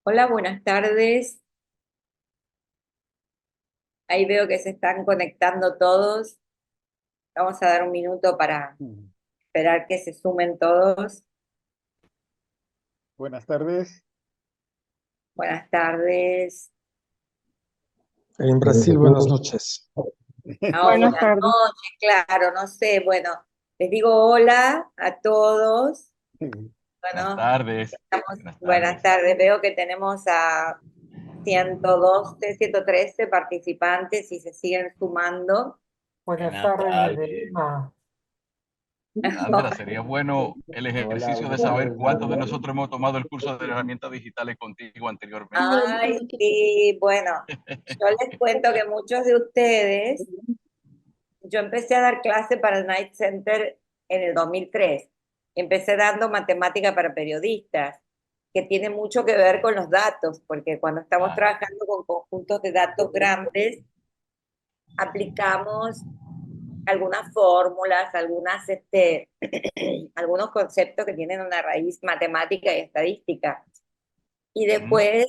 Hola, buenas tardes. Ahí veo que se están conectando todos. Vamos a dar un minuto para Mm. esperar que se sumen todos. Buenas tardes. Buenas tardes. En Brasil, buenas noches. Ah, Buenas buenas tardes. noches, claro, no sé. Bueno, les digo hola a todos. Buenas Bueno, tardes. Buenas buenas tardes. tardes. Veo que tenemos a 112, 113 participantes y se siguen sumando. Buenas Buenas tardes desde tardes. Lima. Sandra, sería bueno el Hola, ejercicio de buenas saber tardes, cuántos de Sandra. nosotros hemos tomado el curso de herramientas digitales contigo anteriormente. Ay, sí, bueno, yo les cuento que muchos de ustedes, yo empecé a dar clase para el Night Center en el 2003. Empecé dando matemática para periodistas, que tiene mucho que ver con los datos, porque cuando estamos Claro. trabajando con conjuntos de datos grandes, aplicamos algunas fórmulas, algunos conceptos que tienen una raíz matemática y estadística. Y Ujú. después,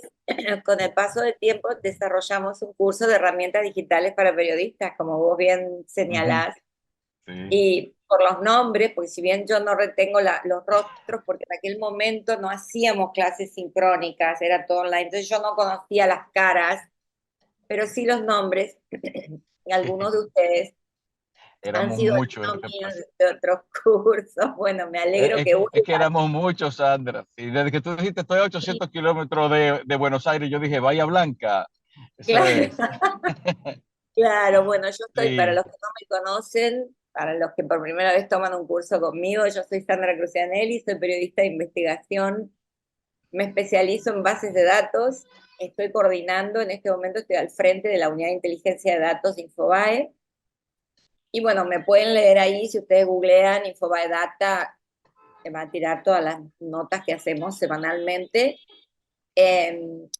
con el paso del tiempo, desarrollamos un curso de herramientas digitales para periodistas, como vos bien Ujú. señalás. Sí. Y por los nombres, porque si bien yo no retengo los rostros, porque en aquel momento no hacíamos clases sincrónicas, era todo online, entonces yo no conocía las caras, pero sí los nombres. Y algunos de ustedes han Éramos sido muchos en alumnos este míos paso. de otros cursos. Bueno, me alegro que Es que vuelvan. éramos muchos, Sandra. Y desde que tú dijiste estoy a 800 kilómetros de Buenos Aires, yo dije Bahía Blanca. Eso Claro. es. Claro, bueno, yo estoy, para Sí. los que no me conocen, para los que por primera vez toman un curso conmigo, yo soy Sandra Crucianelli, soy periodista de investigación, me especializo en bases de datos, estoy coordinando, en este momento estoy al frente de la Unidad de Inteligencia de Datos de Infobae, y bueno, me pueden leer ahí, si ustedes googlean Infobae Data, te va a tirar todas las notas que hacemos semanalmente.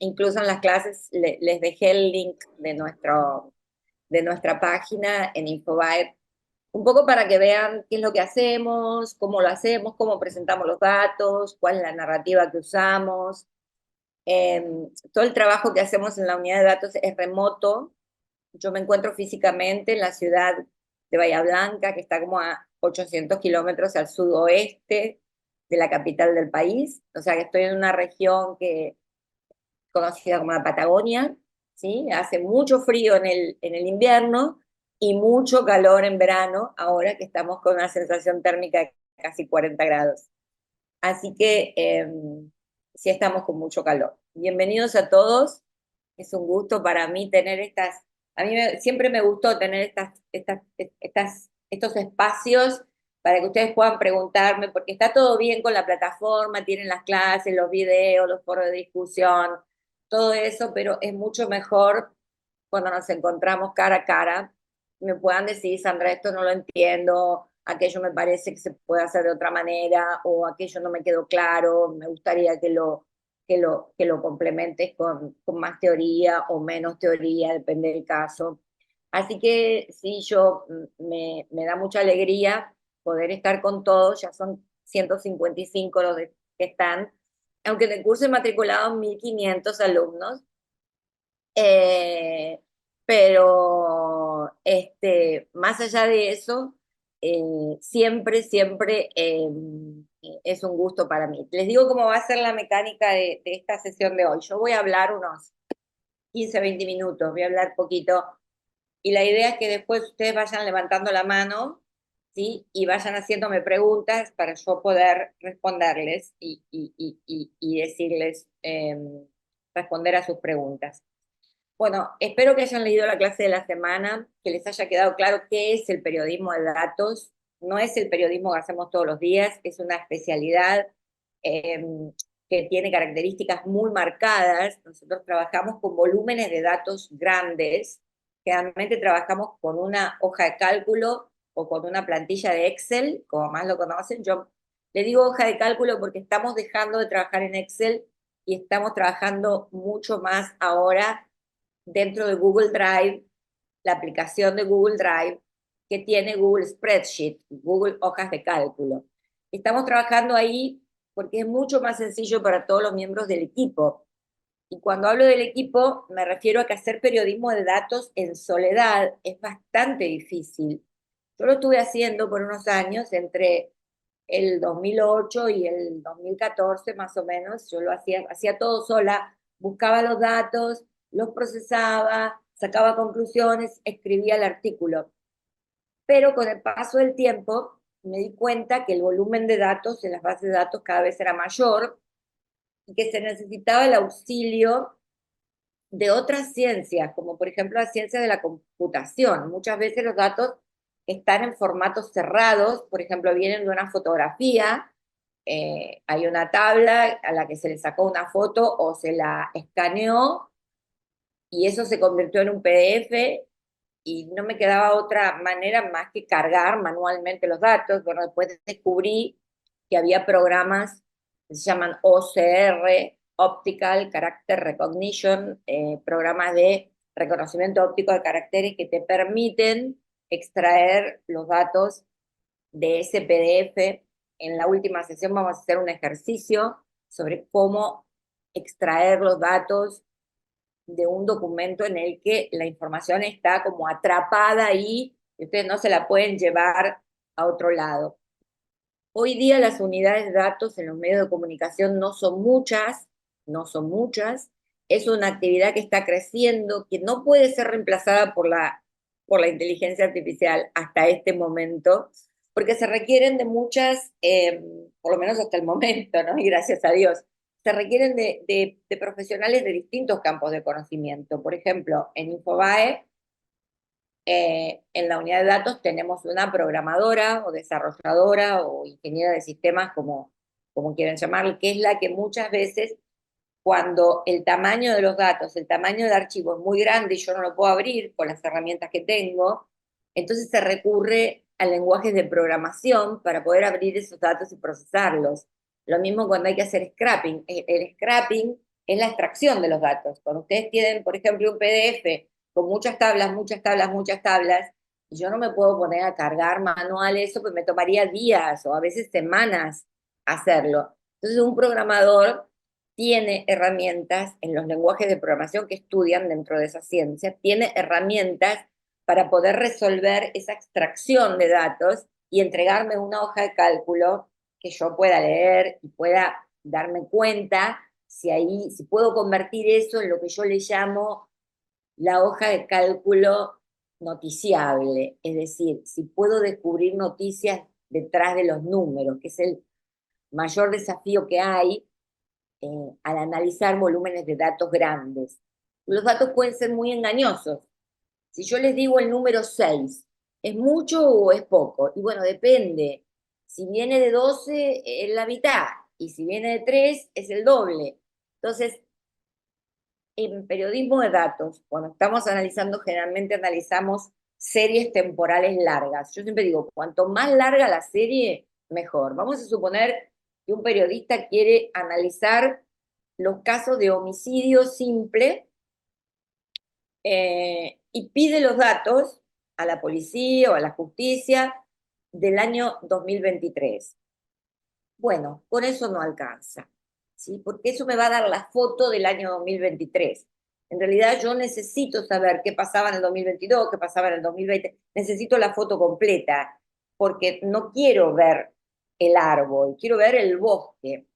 Incluso en las clases les dejé el link de nuestra página en Infobae, un poco para que vean qué es lo que hacemos, cómo lo hacemos, cómo presentamos los datos, cuál es la narrativa que usamos. Eh, Todo el trabajo que hacemos en la unidad de datos es remoto. Yo me encuentro físicamente en la ciudad de Bahía Blanca, que está como a 800 kilómetros al sudoeste de la capital del país. O sea que estoy en una región que conocida como la Patagonia, ¿sí? Hace mucho frío en el invierno y mucho calor en verano, ahora que estamos con una sensación térmica de casi 40 grados. Así que sí estamos con mucho calor. Bienvenidos a todos. Es un gusto para mí tener siempre me gustó tener estos espacios para que ustedes puedan preguntarme, porque está todo bien con la plataforma, tienen las clases, los videos, los foros de discusión, todo eso, pero es mucho mejor cuando nos encontramos cara a cara, me puedan decir, Sandra, esto no lo entiendo, aquello me parece que se puede hacer de otra manera, o aquello no me quedó claro, me gustaría que lo complementes con más teoría o menos teoría, depende del caso. Así que sí, me da mucha alegría poder estar con todos, ya son 155 que están, aunque en el curso he matriculado 1.500 alumnos, eh, pero más allá de eso, siempre es un gusto para mí. Les digo cómo va a ser la mecánica de esta sesión de hoy. Yo voy a hablar unos 15, 20 minutos, voy a hablar poquito, y la idea es que después ustedes vayan levantando la mano, ¿sí? Y vayan haciéndome preguntas para yo poder responderles y decirles, responder a sus preguntas. Bueno, espero que hayan leído la clase de la semana, que les haya quedado claro qué es el periodismo de datos. No es el periodismo que hacemos todos los días, es una especialidad eh, que tiene características muy marcadas. Nosotros trabajamos con volúmenes de datos grandes, generalmente trabajamos con una hoja de cálculo o con una plantilla de Excel, como más lo conocen. Yo le digo hoja de cálculo porque estamos dejando de trabajar en Excel y estamos trabajando mucho más ahora dentro de Google Drive, la aplicación de Google Drive que tiene Google Spreadsheet, Google Hojas de Cálculo. Estamos trabajando ahí porque es mucho más sencillo para todos los miembros del equipo. Y cuando hablo del equipo, me refiero a que hacer periodismo de datos en soledad es bastante difícil. Yo lo estuve haciendo por unos años, entre el 2008 y el 2014 más o menos. Yo lo hacía todo sola, buscaba los datos, los procesaba, sacaba conclusiones, escribía el artículo. Pero con el paso del tiempo me di cuenta que el volumen de datos en las bases de datos cada vez era mayor y que se necesitaba el auxilio de otras ciencias, como por ejemplo la ciencia de la computación. Muchas veces los datos están en formatos cerrados, por ejemplo, vienen de una fotografía, hay una tabla a la que se le sacó una foto o se la escaneó y eso se convirtió en un PDF y no me quedaba otra manera más que cargar manualmente los datos. Bueno, después descubrí que había programas que se llaman OCR, Optical Character Recognition, programas de reconocimiento óptico de caracteres que te permiten extraer los datos de ese PDF. En la última sesión vamos a hacer un ejercicio sobre cómo extraer los datos de un documento en el que la información está como atrapada ahí y ustedes no se la pueden llevar a otro lado. Hoy día las unidades de datos en los medios de comunicación no son muchas, no son muchas. Es una actividad que está creciendo, que no puede ser reemplazada por la inteligencia artificial hasta este momento, porque se requieren de muchas, por lo menos hasta el momento, ¿no? Y gracias a Dios, se requieren de profesionales de distintos campos de conocimiento. Por ejemplo, en Infobae, en la unidad de datos tenemos una programadora o desarrolladora o ingeniera de sistemas, como quieran llamarle, que es la que muchas veces, cuando el tamaño de los datos, el tamaño del archivo es muy grande y yo no lo puedo abrir con las herramientas que tengo, entonces se recurre a lenguajes de programación para poder abrir esos datos y procesarlos. Lo mismo cuando hay que hacer scrapping. El scrapping es la extracción de los datos. Cuando ustedes tienen, por ejemplo, un PDF con muchas tablas, muchas tablas, muchas tablas, y yo no me puedo poner a cargar manual eso, pues me tomaría días o a veces semanas hacerlo. Entonces un programador tiene herramientas en los lenguajes de programación que estudian dentro de esa ciencia, tiene herramientas para poder resolver esa extracción de datos y entregarme una hoja de cálculo que yo pueda leer y pueda darme cuenta si puedo convertir eso en lo que yo le llamo la hoja de cálculo noticiable, es decir, si puedo descubrir noticias detrás de los números, que es el mayor desafío que hay al analizar volúmenes de datos grandes. Los datos pueden ser muy engañosos. Si yo les digo el número 6, ¿es mucho o es poco? Y bueno, depende. Si viene de 12, es la mitad. Y si viene de 3, es el doble. Entonces, en periodismo de datos, cuando estamos analizando, generalmente analizamos series temporales largas. Yo siempre digo, cuanto más larga la serie, mejor. Vamos a suponer que un periodista quiere analizar los casos de homicidio simple y pide los datos a la policía o a la justicia del año 2023. Bueno, con eso no alcanza, ¿sí? Porque eso me va a dar la foto del año 2023. En realidad yo necesito saber qué pasaba en el 2022, qué pasaba en el 2020. Necesito la foto completa, porque no quiero ver el árbol, quiero ver el bosque.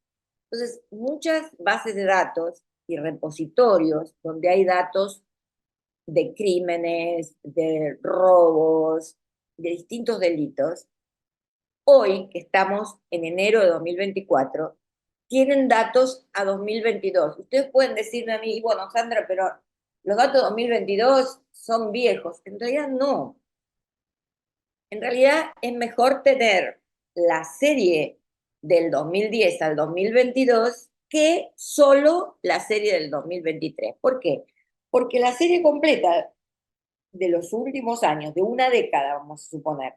Entonces, muchas bases de datos y repositorios donde hay datos de crímenes, de robos, de distintos delitos, hoy, que estamos en enero de 2024, tienen datos a 2022. Ustedes pueden decirme a mí, bueno, Sandra, pero los datos de 2022 son viejos. En realidad no. En realidad es mejor tener la serie del 2010 al 2022 que solo la serie del 2023. ¿Por qué? Porque la serie completa de los últimos años, de una década, vamos a suponer,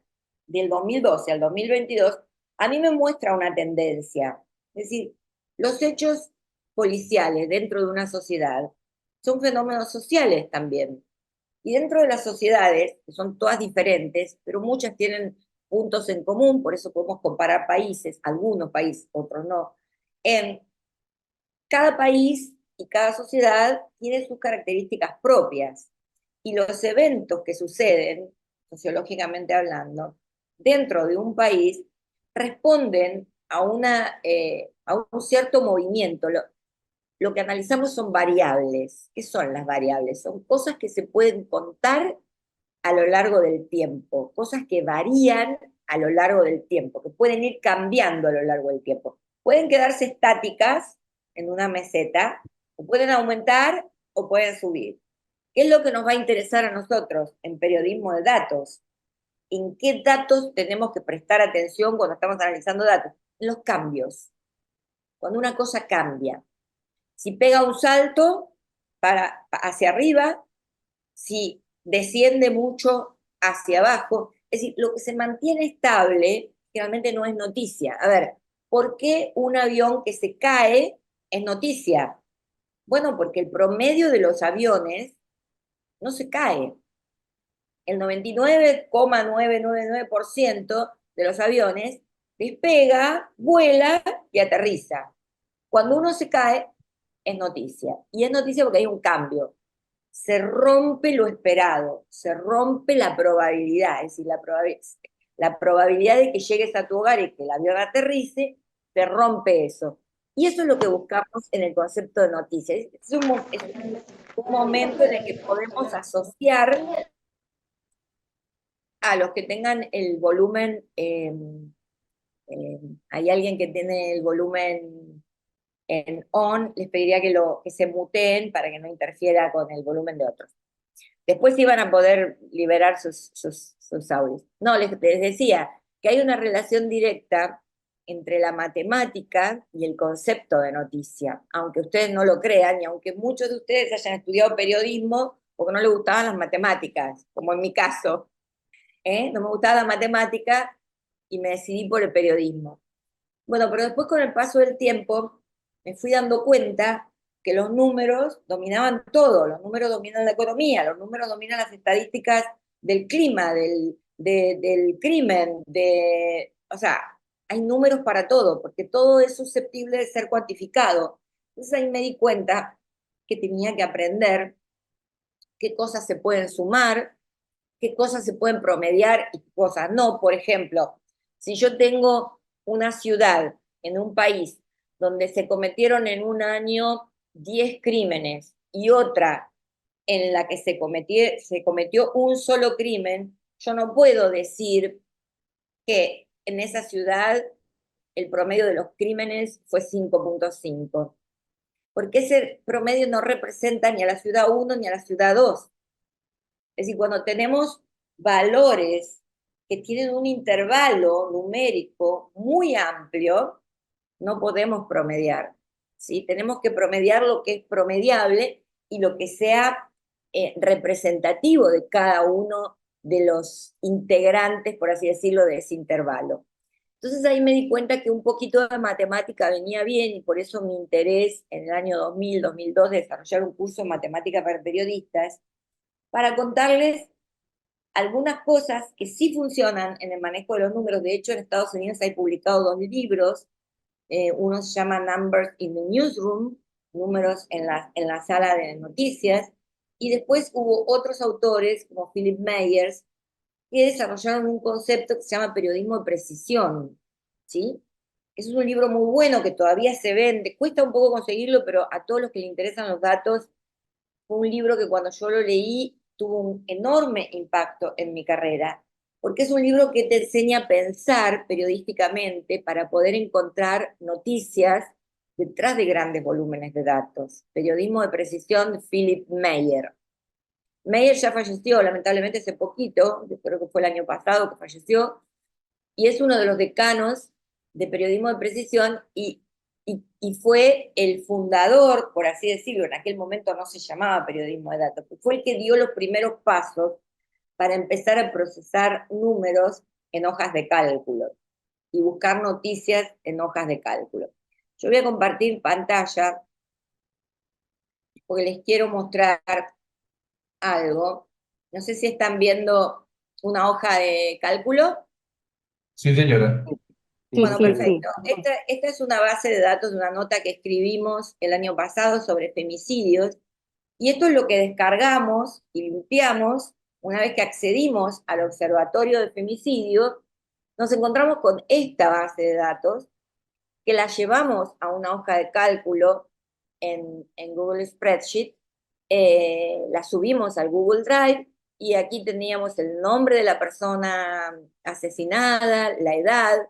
del 2012 al 2022, a mí me muestra una tendencia. Es decir, los hechos policiales dentro de una sociedad son fenómenos sociales también. Y dentro de las sociedades, que son todas diferentes, pero muchas tienen puntos en común, por eso podemos comparar países, algunos países, otros no. En cada país y cada sociedad tiene sus características propias. Y los eventos que suceden, sociológicamente hablando, dentro de un país, responden a un cierto movimiento. Lo que analizamos son variables. ¿Qué son las variables? Son cosas que se pueden contar a lo largo del tiempo, cosas que varían a lo largo del tiempo, que pueden ir cambiando a lo largo del tiempo. Pueden quedarse estáticas en una meseta, o pueden aumentar o pueden subir. ¿Qué es lo que nos va a interesar a nosotros en periodismo de datos? ¿En qué datos tenemos que prestar atención cuando estamos analizando datos? En los cambios. Cuando una cosa cambia. Si pega un salto hacia arriba, si desciende mucho hacia abajo. Es decir, lo que se mantiene estable realmente no es noticia. A ver, ¿por qué un avión que se cae es noticia? Bueno, porque el promedio de los aviones no se cae. El 99,999% de los aviones despega, vuela y aterriza. Cuando uno se cae, es noticia. Y es noticia porque hay un cambio. Se rompe lo esperado, se rompe la probabilidad, es decir, la probabilidad de que llegues a tu hogar y que el avión aterrice, se rompe eso. Y eso es lo que buscamos en el concepto de noticias. Es un momento en el que podemos asociar a los que tengan el volumen, hay alguien que tiene el volumen en on, les pediría que se muteen para que no interfiera con el volumen de otros. Después iban a poder liberar sus audios. No, les decía que hay una relación directa entre la matemática y el concepto de noticia, aunque ustedes no lo crean y aunque muchos de ustedes hayan estudiado periodismo porque no les gustaban las matemáticas, como en mi caso, no me gustaba la matemática y me decidí por el periodismo. Bueno, pero después con el paso del tiempo me fui dando cuenta que los números dominaban todo, los números dominan la economía, los números dominan las estadísticas del clima, del crimen, o sea, hay números para todo, porque todo es susceptible de ser cuantificado. Entonces ahí me di cuenta que tenía que aprender qué cosas se pueden sumar, qué cosas se pueden promediar y qué cosas no. Por ejemplo, si yo tengo una ciudad en un país donde se cometieron en un año 10 crímenes y otra en la que se cometió un solo crimen, yo no puedo decir que en esa ciudad el promedio de los crímenes fue 5,5, porque ese promedio no representa ni a la ciudad 1 ni a la ciudad 2. Es decir, cuando tenemos valores que tienen un intervalo numérico muy amplio, no podemos promediar, ¿sí? Tenemos que promediar lo que es promediable y lo que sea representativo de cada uno de los integrantes, por así decirlo, de ese intervalo. Entonces ahí me di cuenta que un poquito de matemática venía bien y por eso mi interés en el año 2000, 2002 de desarrollar un curso de matemática para periodistas, para contarles algunas cosas que sí funcionan en el manejo de los números. De hecho, en Estados Unidos hay publicados 2 libros. Uno se llama Numbers in the Newsroom, números en la sala de noticias. Y después hubo otros autores, como Philip Myers, que desarrollaron un concepto que se llama periodismo de precisión. ¿Sí? Eso es un libro muy bueno que todavía se vende. Cuesta un poco conseguirlo, pero a todos los que les interesan los datos, fue un libro que cuando yo lo leí tuvo un enorme impacto en mi carrera, porque es un libro que te enseña a pensar periodísticamente para poder encontrar noticias detrás de grandes volúmenes de datos. Periodismo de precisión de Philip Meyer. Meyer ya falleció, lamentablemente, hace poquito, yo creo que fue el año pasado que falleció, y es uno de los decanos de periodismo de precisión y fue el fundador, por así decirlo, en aquel momento no se llamaba periodismo de datos, fue el que dio los primeros pasos para empezar a procesar números en hojas de cálculo y buscar noticias en hojas de cálculo. Yo voy a compartir pantalla porque les quiero mostrar algo. No sé si están viendo una hoja de cálculo. Sí, señora. Bueno, Sí, sí. perfecto. Esta es una base de datos, una nota que escribimos el año pasado sobre femicidios, y esto es lo que descargamos y limpiamos una vez que accedimos al Observatorio de Femicidios. Nos encontramos con esta base de datos que la llevamos a una hoja de cálculo en Google Spreadsheet, la subimos al Google Drive y aquí teníamos el nombre de la persona asesinada, la edad,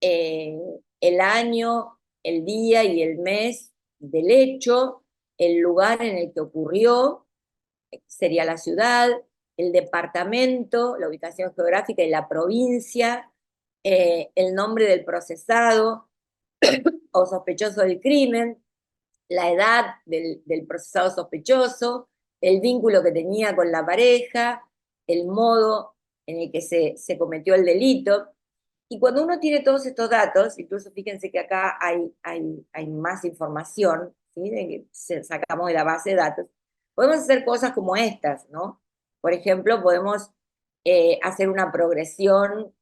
eh, el año, el día y el mes del hecho, el lugar en el que ocurrió, sería la ciudad, el departamento, la ubicación geográfica y la provincia, el nombre del procesado o sospechoso del crimen, la edad del procesado sospechoso, el vínculo que tenía con la pareja, el modo en el que se cometió el delito. Y cuando uno tiene todos estos datos, incluso fíjense que acá hay más información, ¿sí? Que sacamos de la base de datos, podemos hacer cosas como estas, ¿no? Por ejemplo, podemos hacer una progresión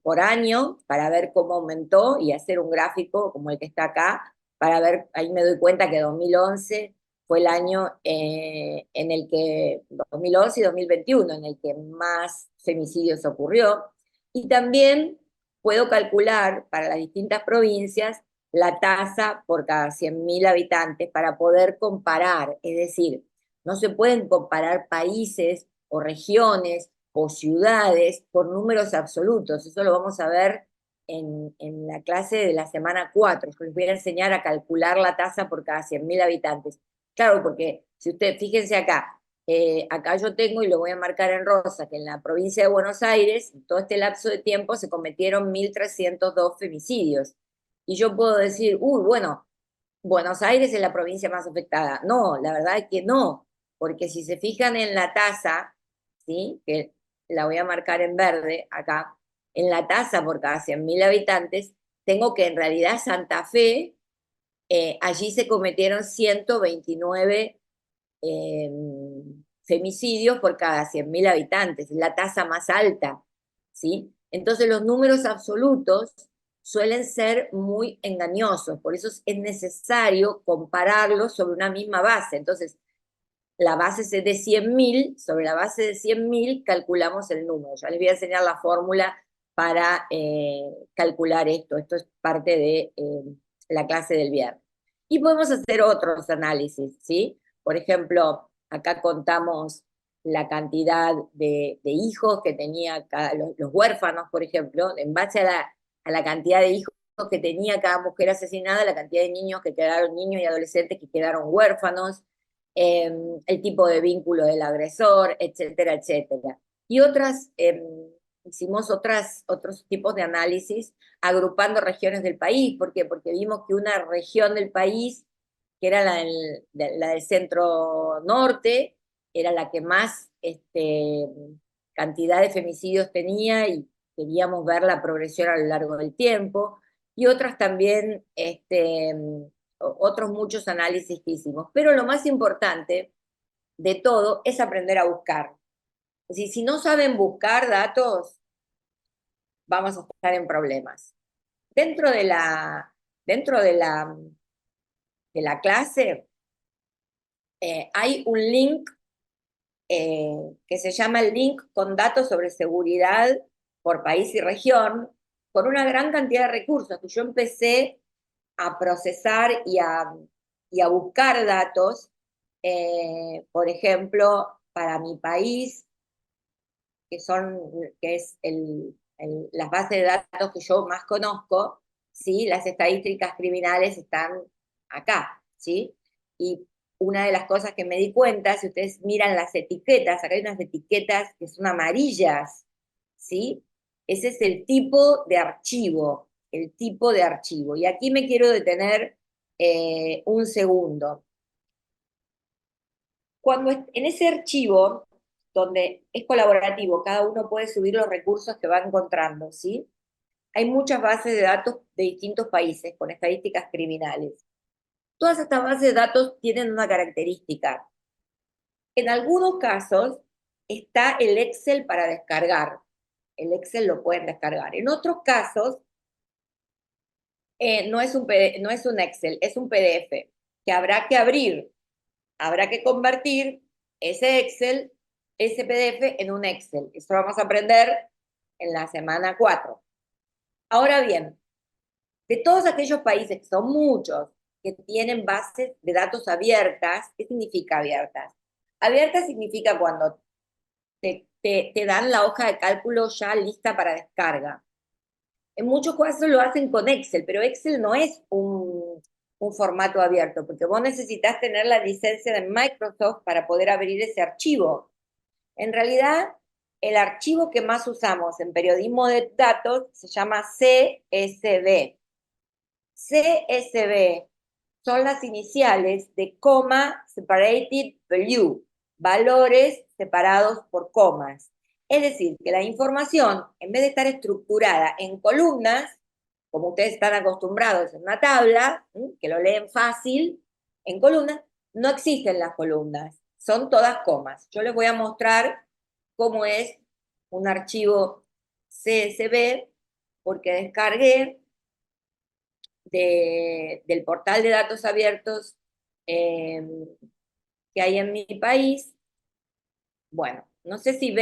por año para ver cómo aumentó y hacer un gráfico como el que está acá, para ver, ahí me doy cuenta que 2011 fue el año en el que, 2011 y 2021, en el que más femicidios ocurrió. Y también puedo calcular para las distintas provincias la tasa por cada 100.000 habitantes para poder comparar. Es decir, no se pueden comparar países o regiones o ciudades por números absolutos. Eso lo vamos a ver en la clase de la semana 4. Yo les voy a enseñar a calcular la tasa por cada 100.000 habitantes. Claro, porque si ustedes, fíjense acá, acá yo tengo, y lo voy a marcar en rosa, que en la provincia de Buenos Aires, en todo este lapso de tiempo, se cometieron 1.302 femicidios. Y yo puedo decir, uy, bueno, Buenos Aires es la provincia más afectada. No, la verdad es que no, porque si se fijan en la tasa, ¿sí? Que la voy a marcar en verde acá, en la tasa por cada 100.000 habitantes, tengo que en realidad Santa Fe, allí se cometieron 129 eh, femicidios por cada 100.000 habitantes, es la tasa más alta, ¿sí? Entonces los números absolutos suelen ser muy engañosos, por eso es necesario compararlos sobre una misma base. Entonces, la base es de 100.000, sobre la base de 100.000 calculamos el número. Ya les voy a enseñar la fórmula para calcular esto. Esto es parte de la clase del viernes. Y podemos hacer otros análisis, ¿sí? Por ejemplo, acá contamos la cantidad de hijos que tenía los huérfanos, por ejemplo, en base a la cantidad de hijos que tenía cada mujer asesinada, la cantidad de niños que quedaron, niños y adolescentes que quedaron huérfanos, el tipo de vínculo del agresor, etcétera, etcétera. Y hicimos otros tipos de análisis agrupando regiones del país. ¿Por qué? Porque vimos que una región del país, que era la del centro norte, era la que más cantidad de femicidios tenía y queríamos ver la progresión a lo largo del tiempo. Y otras también, otros muchos análisis que hicimos. Pero lo más importante de todo es aprender a buscar. Es decir, si no saben buscar datos, vamos a estar en problemas. Dentro de la clase hay un link que se llama el link con datos sobre seguridad por país y región, con una gran cantidad de recursos que yo empecé a procesar y a buscar datos, por ejemplo, para mi país, que es las bases de datos que yo más conozco, ¿sí? Las estadísticas criminales están acá, ¿sí? Y una de las cosas que me di cuenta, si ustedes miran las etiquetas, acá hay unas etiquetas que son amarillas, ¿sí? Ese es el tipo de archivo, el tipo de archivo. Y aquí me quiero detener un segundo. Cuando en ese archivo, donde es colaborativo, cada uno puede subir los recursos que va encontrando, ¿sí? Hay muchas bases de datos de distintos países con estadísticas criminales. Todas estas bases de datos tienen una característica. En algunos casos está el Excel para descargar. El Excel lo pueden descargar. En otros casos no es un Excel, es un PDF que habrá que abrir, habrá que convertir ese Excel, ese PDF en un Excel. Eso lo vamos a aprender en la semana 4. Ahora bien, de todos aquellos países, que son muchos, que tienen bases de datos abiertas, ¿qué significa abiertas? Abiertas significa cuando te dan la hoja de cálculo ya lista para descarga. En muchos casos lo hacen con Excel, pero Excel no es un formato abierto, porque vos necesitas tener la licencia de Microsoft para poder abrir ese archivo. En realidad, el archivo que más usamos en periodismo de datos se llama CSV. CSV son las iniciales de Comma Separated Value, valores separados por comas. Es decir, que la información, en vez de estar estructurada en columnas, como ustedes están acostumbrados en una tabla, que lo leen fácil, en columnas, no existen las columnas, son todas comas. Yo les voy a mostrar cómo es un archivo CSV, porque descargué del portal de datos abiertos eh, que hay en mi país. Bueno, no sé si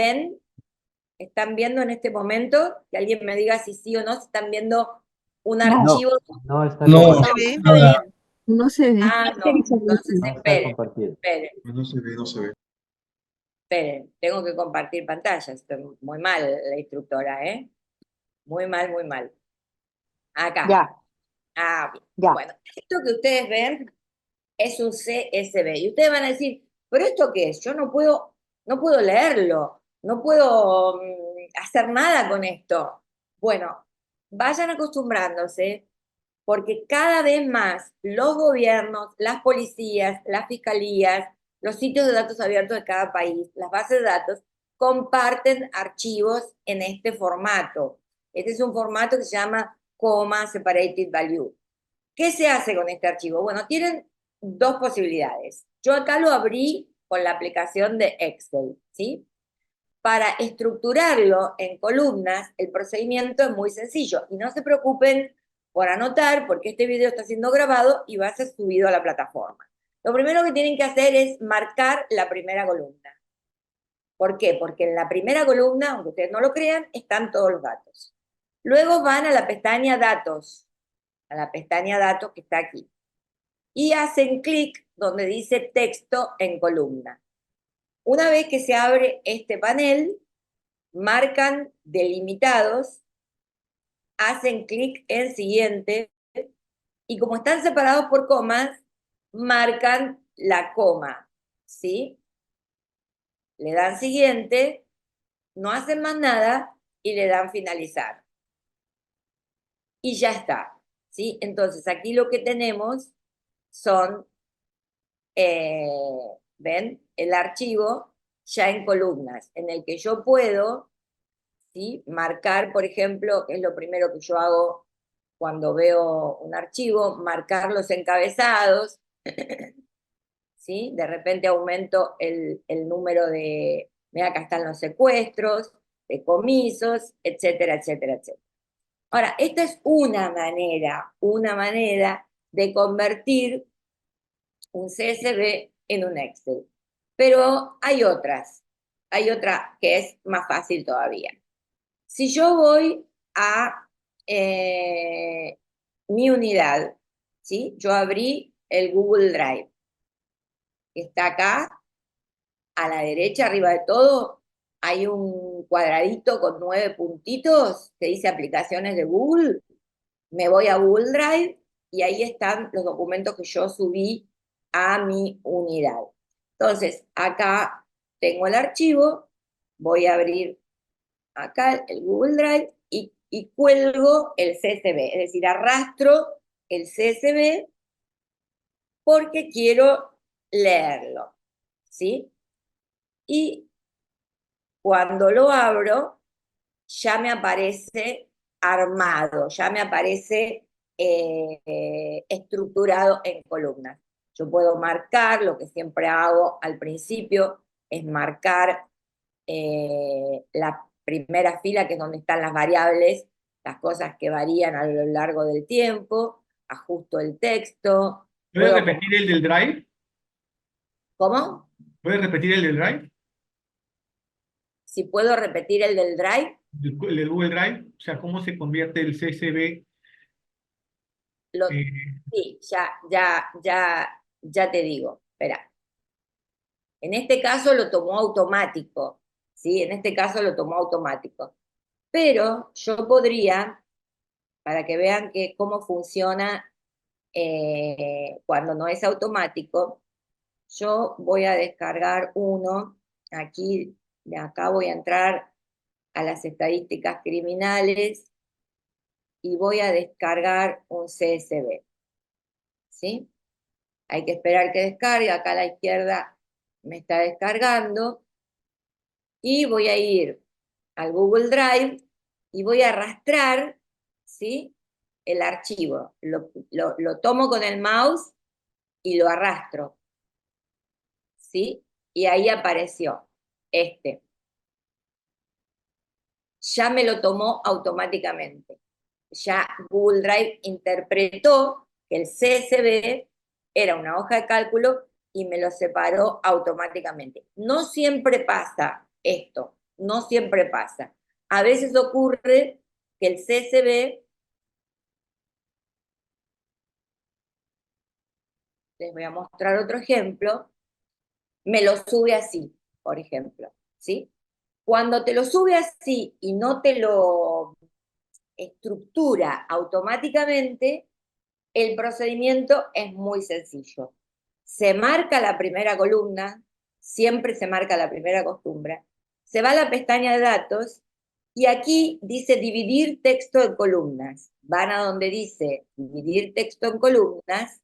están viendo en este momento, que alguien me diga si sí o no, si están viendo un archivo. No está No, compartido. nada, No se ve. Ah, no, entonces No está esperen, compartido. esperen, no se ve, no se ve. esperen, tengo que compartir pantalla, estoy muy mal la instructora, ¿eh? Muy mal, muy mal. Acá. Ya, Ah, bien. ya. Bueno, esto que ustedes ven es un CSV. Y ustedes van a decir, ¿pero esto qué es? Yo no puedo leerlo, no puedo hacer nada con esto. Bueno, vayan acostumbrándose, porque cada vez más los gobiernos, las policías, las fiscalías, los sitios de datos abiertos de cada país, las bases de datos, comparten archivos en este formato. Este es un formato que se llama Comma Separated Value. ¿Qué se hace con este archivo? Bueno, tienen dos posibilidades. Yo acá lo abrí con la aplicación de Excel, ¿sí? Para estructurarlo en columnas, el procedimiento es muy sencillo. Y no se preocupen por anotar, porque este video está siendo grabado y va a ser subido a la plataforma. Lo primero que tienen que hacer es marcar la primera columna. ¿Por qué? Porque en la primera columna, aunque ustedes no lo crean, están todos los datos. Luego van a la pestaña Datos, a la pestaña Datos que está aquí, y hacen clic donde dice Texto en columna. Una vez que se abre este panel, marcan delimitados, hacen clic en Siguiente, y como están separados por comas, marcan la coma, ¿sí? Le dan Siguiente, no hacen más nada, y le dan Finalizar. Y ya está, ¿sí? Entonces, aquí lo que tenemos son, ¿ven? El archivo ya en columnas, en el que yo puedo, ¿sí? Marcar, por ejemplo, que es lo primero que yo hago cuando veo un archivo, marcar los encabezados, ¿sí? De repente aumento el número de, mira, acá están los secuestros, decomisos, etcétera, etcétera, etcétera. Ahora, esta es una manera de convertir un CSV en un Excel. Pero hay otras. Hay otra que es más fácil todavía. Si yo voy a mi unidad, ¿sí? Yo abrí el Google Drive, que está acá, a la derecha, arriba de todo, hay un cuadradito con 9 puntitos que dice aplicaciones de Google. Me voy a Google Drive y ahí están los documentos que yo subí a mi unidad. Entonces, acá tengo el archivo, voy a abrir acá el Google Drive y cuelgo el CSV, es decir, arrastro el CSV porque quiero leerlo, ¿sí? Y cuando lo abro, ya me aparece armado, ya me aparece estructurado en columnas. Yo puedo marcar, lo que siempre hago al principio, es marcar la primera fila, que es donde están las variables las cosas que varían a lo largo del tiempo, ajusto el texto. ¿Puedes repetir el del Drive? ¿Cómo? ¿Puedes repetir el del Drive? Si puedo repetir el del Drive, El del Google Drive, o sea, cómo se convierte el CSV. lo, eh, sí, ya te digo. Espera. En este caso lo tomó automático, ¿sí? En este caso lo tomó automático. Pero yo podría, para que vean cómo funciona cuando no es automático, yo voy a descargar uno, aquí, de acá voy a entrar a las estadísticas criminales y voy a descargar un CSV, ¿sí? Hay que esperar que descargue, acá a la izquierda me está descargando, y voy a ir al Google Drive y voy a arrastrar, ¿sí? El archivo. Lo tomo con el mouse y lo arrastro, ¿sí? Y ahí apareció este. Ya me lo tomó automáticamente. Ya Google Drive interpretó que el CSV era una hoja de cálculo y me lo separó automáticamente. No siempre pasa esto, no siempre pasa. A veces ocurre que el CSV, les voy a mostrar otro ejemplo, me lo sube así, por ejemplo, ¿sí? Cuando te lo sube así y no te lo estructura automáticamente, el procedimiento es muy sencillo. Se marca la primera columna, siempre se marca la primera costumbre, se va a la pestaña de datos y aquí dice dividir texto en columnas. Van a donde dice dividir texto en columnas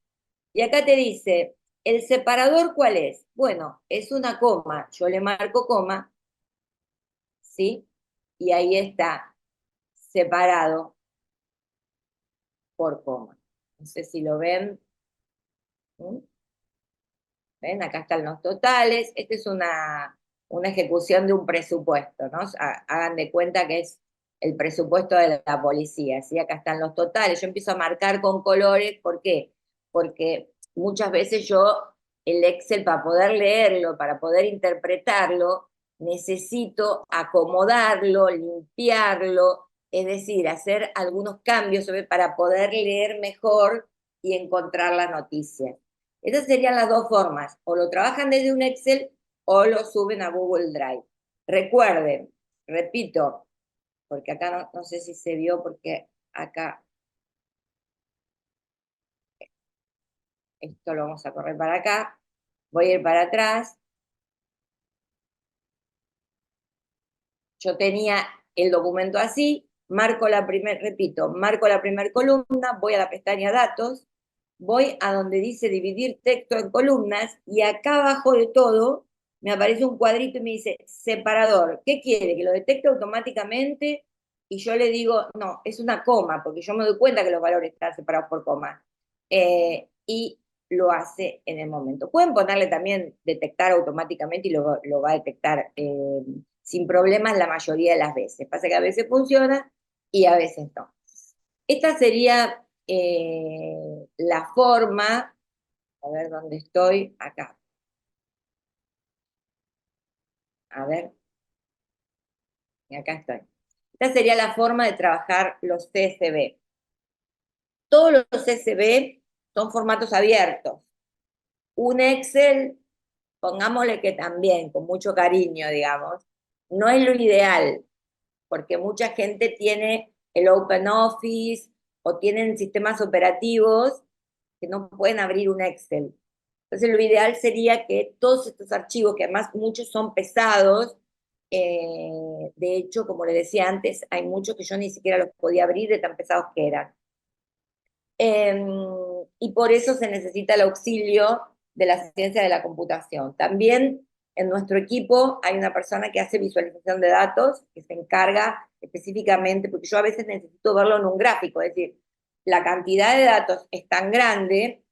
y acá te dice, ¿el separador cuál es? Bueno, es una coma, yo le marco coma, ¿sí? Y ahí está, separado por coma. No sé si lo ven. ¿Mm? ¿Ven? Acá están los totales. Esta es una ejecución de un presupuesto, ¿no? Hagan de cuenta que es el presupuesto de la policía, ¿sí? Acá están los totales. Yo empiezo a marcar con colores. ¿Por qué? Porque muchas veces yo, el Excel, para poder leerlo, para poder interpretarlo, necesito acomodarlo, limpiarlo, es decir, hacer algunos cambios para poder leer mejor y encontrar la noticia. Esas serían las dos formas, o lo trabajan desde un Excel o lo suben a Google Drive. Recuerden, repito, porque acá no sé si se vio, porque acá, esto lo vamos a correr para acá, voy a ir para atrás. Yo tenía el documento así, marco la marco la primera columna, voy a la pestaña datos, voy a donde dice dividir texto en columnas y acá abajo de todo me aparece un cuadrito y me dice separador. ¿Qué quiere? ¿Que lo detecte automáticamente? Y yo le digo, no, es una coma, porque yo me doy cuenta que los valores están separados por coma. Y lo hace en el momento. Pueden ponerle también detectar automáticamente y lo va a detectar sin problemas la mayoría de las veces. Pasa que a veces funciona y a veces no. Esta sería la forma, a ver dónde estoy, acá. A ver, y acá estoy. Esta sería la forma de trabajar los CSV. Todos los CSV son formatos abiertos. Un Excel, pongámosle que también, con mucho cariño, digamos, no es lo ideal, porque mucha gente tiene el OpenOffice o tienen sistemas operativos que no pueden abrir un Excel. Entonces lo ideal sería que todos estos archivos, que además muchos son pesados, de hecho, como le decía antes, hay muchos que yo ni siquiera los podía abrir de tan pesados que eran. Y por eso se necesita el auxilio de la ciencia de la computación. También en nuestro equipo hay una persona que hace visualización de datos, que se encarga específicamente, porque yo a veces necesito verlo en un gráfico, es decir, la cantidad de datos es tan grande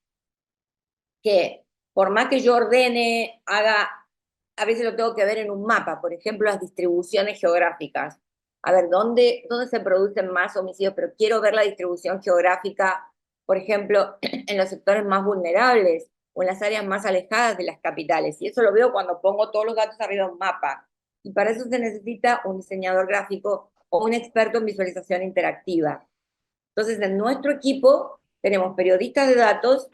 que por más que yo ordene, a veces lo tengo que ver en un mapa, por ejemplo, las distribuciones geográficas. a ver, ¿dónde se producen más homicidios? Pero quiero ver la distribución geográfica, por ejemplo, en los sectores más vulnerables o en las áreas más alejadas de las capitales. Y eso lo veo cuando pongo todos los datos arriba de un mapa. Y para eso se necesita un diseñador gráfico o un experto en visualización interactiva. Entonces, en nuestro equipo tenemos periodistas de datos,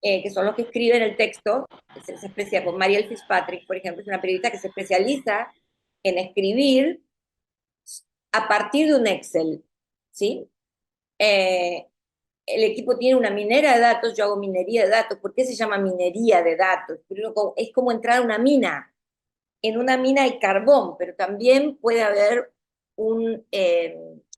que son los que escriben el texto, se especializa con Mariel Fitzpatrick, por ejemplo, es una periodista que se especializa en escribir a partir de un Excel, ¿sí? El equipo tiene una minera de datos, yo hago minería de datos. ¿Por qué se llama minería de datos? Es como entrar a una mina. En una mina hay carbón, pero también puede haber o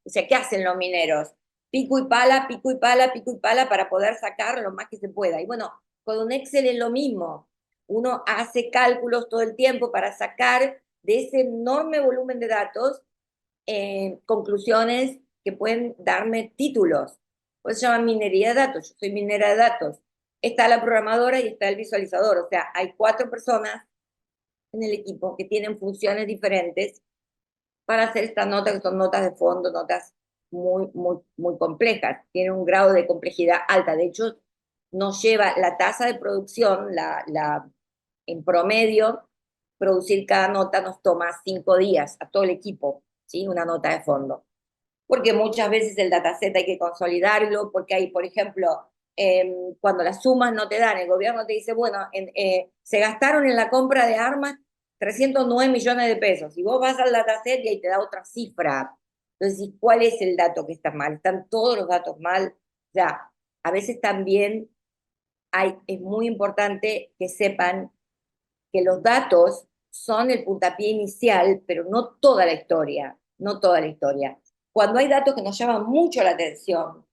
sea, ¿qué hacen los mineros? Pico y pala, pico y pala, pico y pala para poder sacar lo más que se pueda. Y bueno, con un Excel es lo mismo. Uno hace cálculos todo el tiempo para sacar de ese enorme volumen de datos conclusiones que pueden darme títulos. Pues se llama minería de datos. Yo soy minera de datos. Está la programadora y está el visualizador. O sea, hay 4 personas en el equipo que tienen funciones diferentes para hacer estas notas, que son notas de fondo, notas muy, muy, muy complejas. Tienen un grado de complejidad alta. De hecho, nos lleva la tasa de producción, en promedio, producir cada nota nos toma 5 días a todo el equipo, ¿sí? Una nota de fondo. Porque muchas veces el dataset hay que consolidarlo, porque hay, por ejemplo, cuando las sumas no te dan, el gobierno te dice, bueno, se gastaron en la compra de armas 309 millones de pesos, y vos vas al dataset y ahí te da otra cifra. Entonces, ¿cuál es el dato que está mal? ¿Están todos los datos mal? O sea, a veces también es muy importante que sepan que los datos son el puntapié inicial, pero no toda la historia, no toda la historia. Cuando hay datos que nos llaman mucho la atención,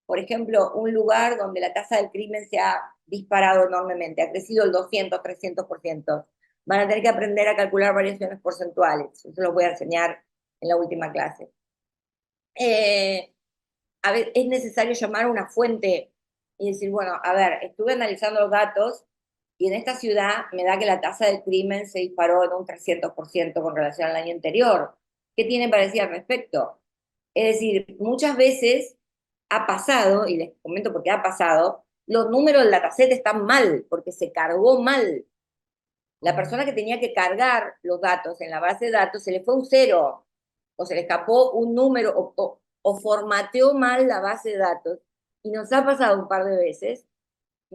por ejemplo, un lugar donde la tasa del crimen se ha disparado enormemente, ha crecido el 200, 300%, van a tener que aprender a calcular variaciones porcentuales. Eso lo voy a enseñar en la última clase. A ver, es necesario llamar a una fuente y decir, bueno, a ver, estuve analizando los datos y en esta ciudad me da que la tasa del crimen se disparó en un 300% con relación al año anterior. ¿Qué tienen para decir al respecto? Es decir, muchas veces ha pasado, y les comento por qué ha pasado, los números del dataset están mal, porque se cargó mal. La persona que tenía que cargar los datos en la base de datos se le fue un 0, o se le escapó un número, o formateó mal la base de datos. Y nos ha pasado un par de veces,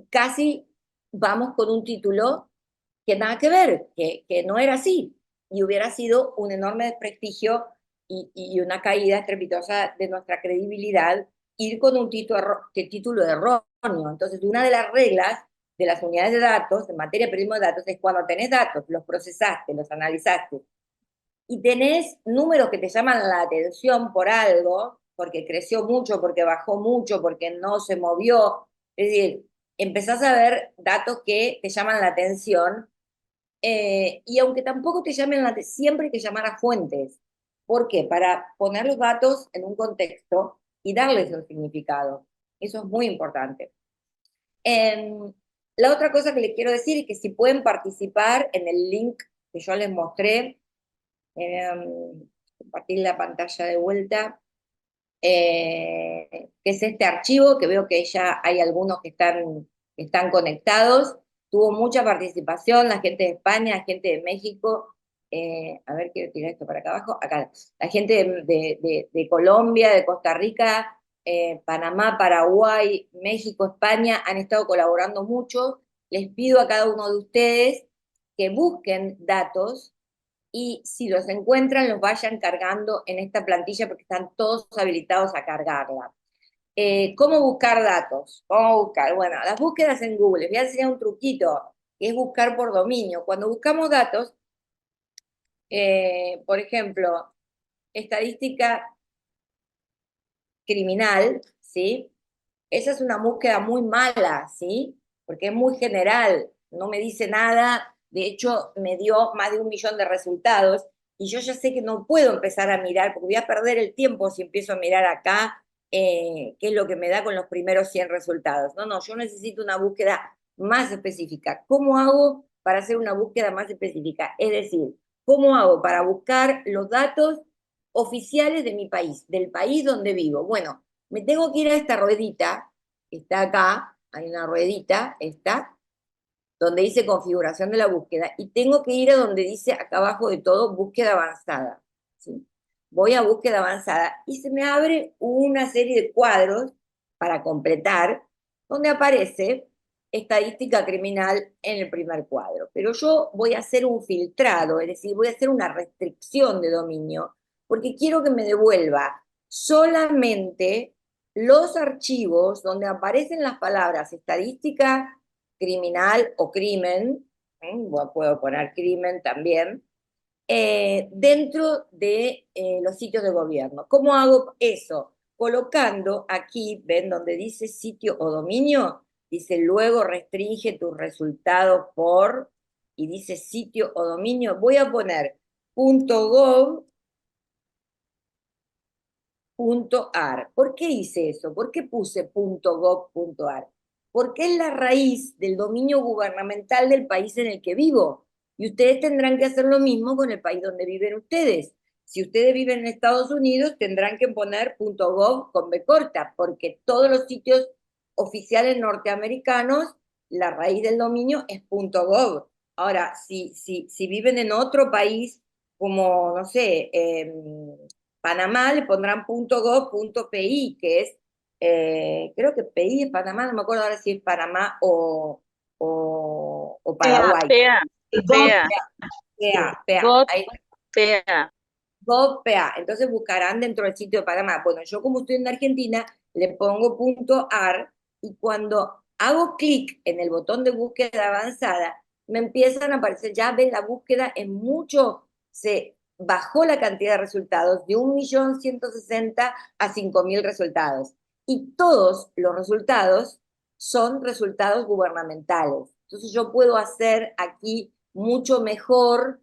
casi vamos con un título que nada que ver, que no era así, y hubiera sido un enorme desprestigio y una caída estrepitosa de nuestra credibilidad ir con un título erróneo. Entonces, una de las reglas de las unidades de datos, en materia de periodismo de datos, es cuando tenés datos, los procesaste, los analizaste, y tenés números que te llaman la atención por algo, porque creció mucho, porque bajó mucho, porque no se movió, es decir, empezás a ver datos que te llaman la atención, y aunque tampoco te llamen la atención, siempre hay que llamar a fuentes. ¿Por qué? Para poner los datos en un contexto y darles un significado. Eso es muy importante. La otra cosa que les quiero decir es que si pueden participar en el link que yo les mostré, compartir la pantalla de vuelta, que es este archivo, que veo que ya hay algunos que están conectados. Tuvo mucha participación, la gente de España, la gente de México, a ver, quiero tirar esto para acá abajo, acá, la gente de Colombia, de Costa Rica, Panamá, Paraguay, México, España, han estado colaborando mucho. Les pido a cada uno de ustedes que busquen datos y si los encuentran, los vayan cargando en esta plantilla porque están todos habilitados a cargarla. ¿Cómo buscar datos? ¿Cómo buscar? Bueno, las búsquedas en Google. Les voy a enseñar un truquito, que es buscar por dominio. Cuando buscamos datos, por ejemplo, estadística criminal, ¿sí? Esa es una búsqueda muy mala, ¿sí? Porque es muy general, no me dice nada, de hecho me dio más de 1 millón de resultados, y yo ya sé que no puedo empezar a mirar, porque voy a perder el tiempo si empiezo a mirar acá qué es lo que me da con los primeros 100 resultados. No, no, yo necesito una búsqueda más específica. ¿Cómo hago para hacer una búsqueda más específica? Es decir, ¿cómo hago para buscar los datos oficiales de mi país, del país donde vivo. Bueno, me tengo que ir a esta ruedita, está acá, hay una ruedita, está, donde dice configuración de la búsqueda, y tengo que ir a donde dice acá abajo de todo búsqueda avanzada. ¿Sí? Voy a búsqueda avanzada y se me abre una serie de cuadros para completar, donde aparece estadística criminal en el primer cuadro. Pero yo voy a hacer un filtrado, es decir, voy a hacer una restricción de dominio, porque quiero que me devuelva solamente los archivos donde aparecen las palabras estadística criminal o crimen, puedo poner crimen también, dentro de los sitios de gobierno. ¿Cómo hago eso? Colocando aquí, ven donde dice sitio o dominio, dice luego restringe tus resultados por, y dice sitio o dominio, voy a poner .gov.ar. ¿Por qué hice eso? ¿Por qué puse .gov.ar? Porque es la raíz del dominio gubernamental del país en el que vivo. Y ustedes tendrán que hacer lo mismo con el país donde viven ustedes. Si ustedes viven en Estados Unidos, tendrán que poner .gov con B corta, porque todos los sitios oficiales norteamericanos, la raíz del dominio es .gov. Ahora, si viven en otro país, como, no sé, Panamá, le pondrán .gov.pi, que es, creo que PI es Panamá, no me acuerdo ahora si es Panamá o Paraguay. PA, PA, ahí, PA. gov.pa, entonces buscarán dentro del sitio de Panamá. Bueno, yo como estoy en Argentina, le pongo .ar y cuando hago clic en el botón de búsqueda avanzada, me empiezan a aparecer, ya ven, la búsqueda es mucho, se bajó la cantidad de resultados de 1.160.000 a 5.000 resultados. Y todos los resultados son resultados gubernamentales. Entonces yo puedo hacer aquí mucho mejor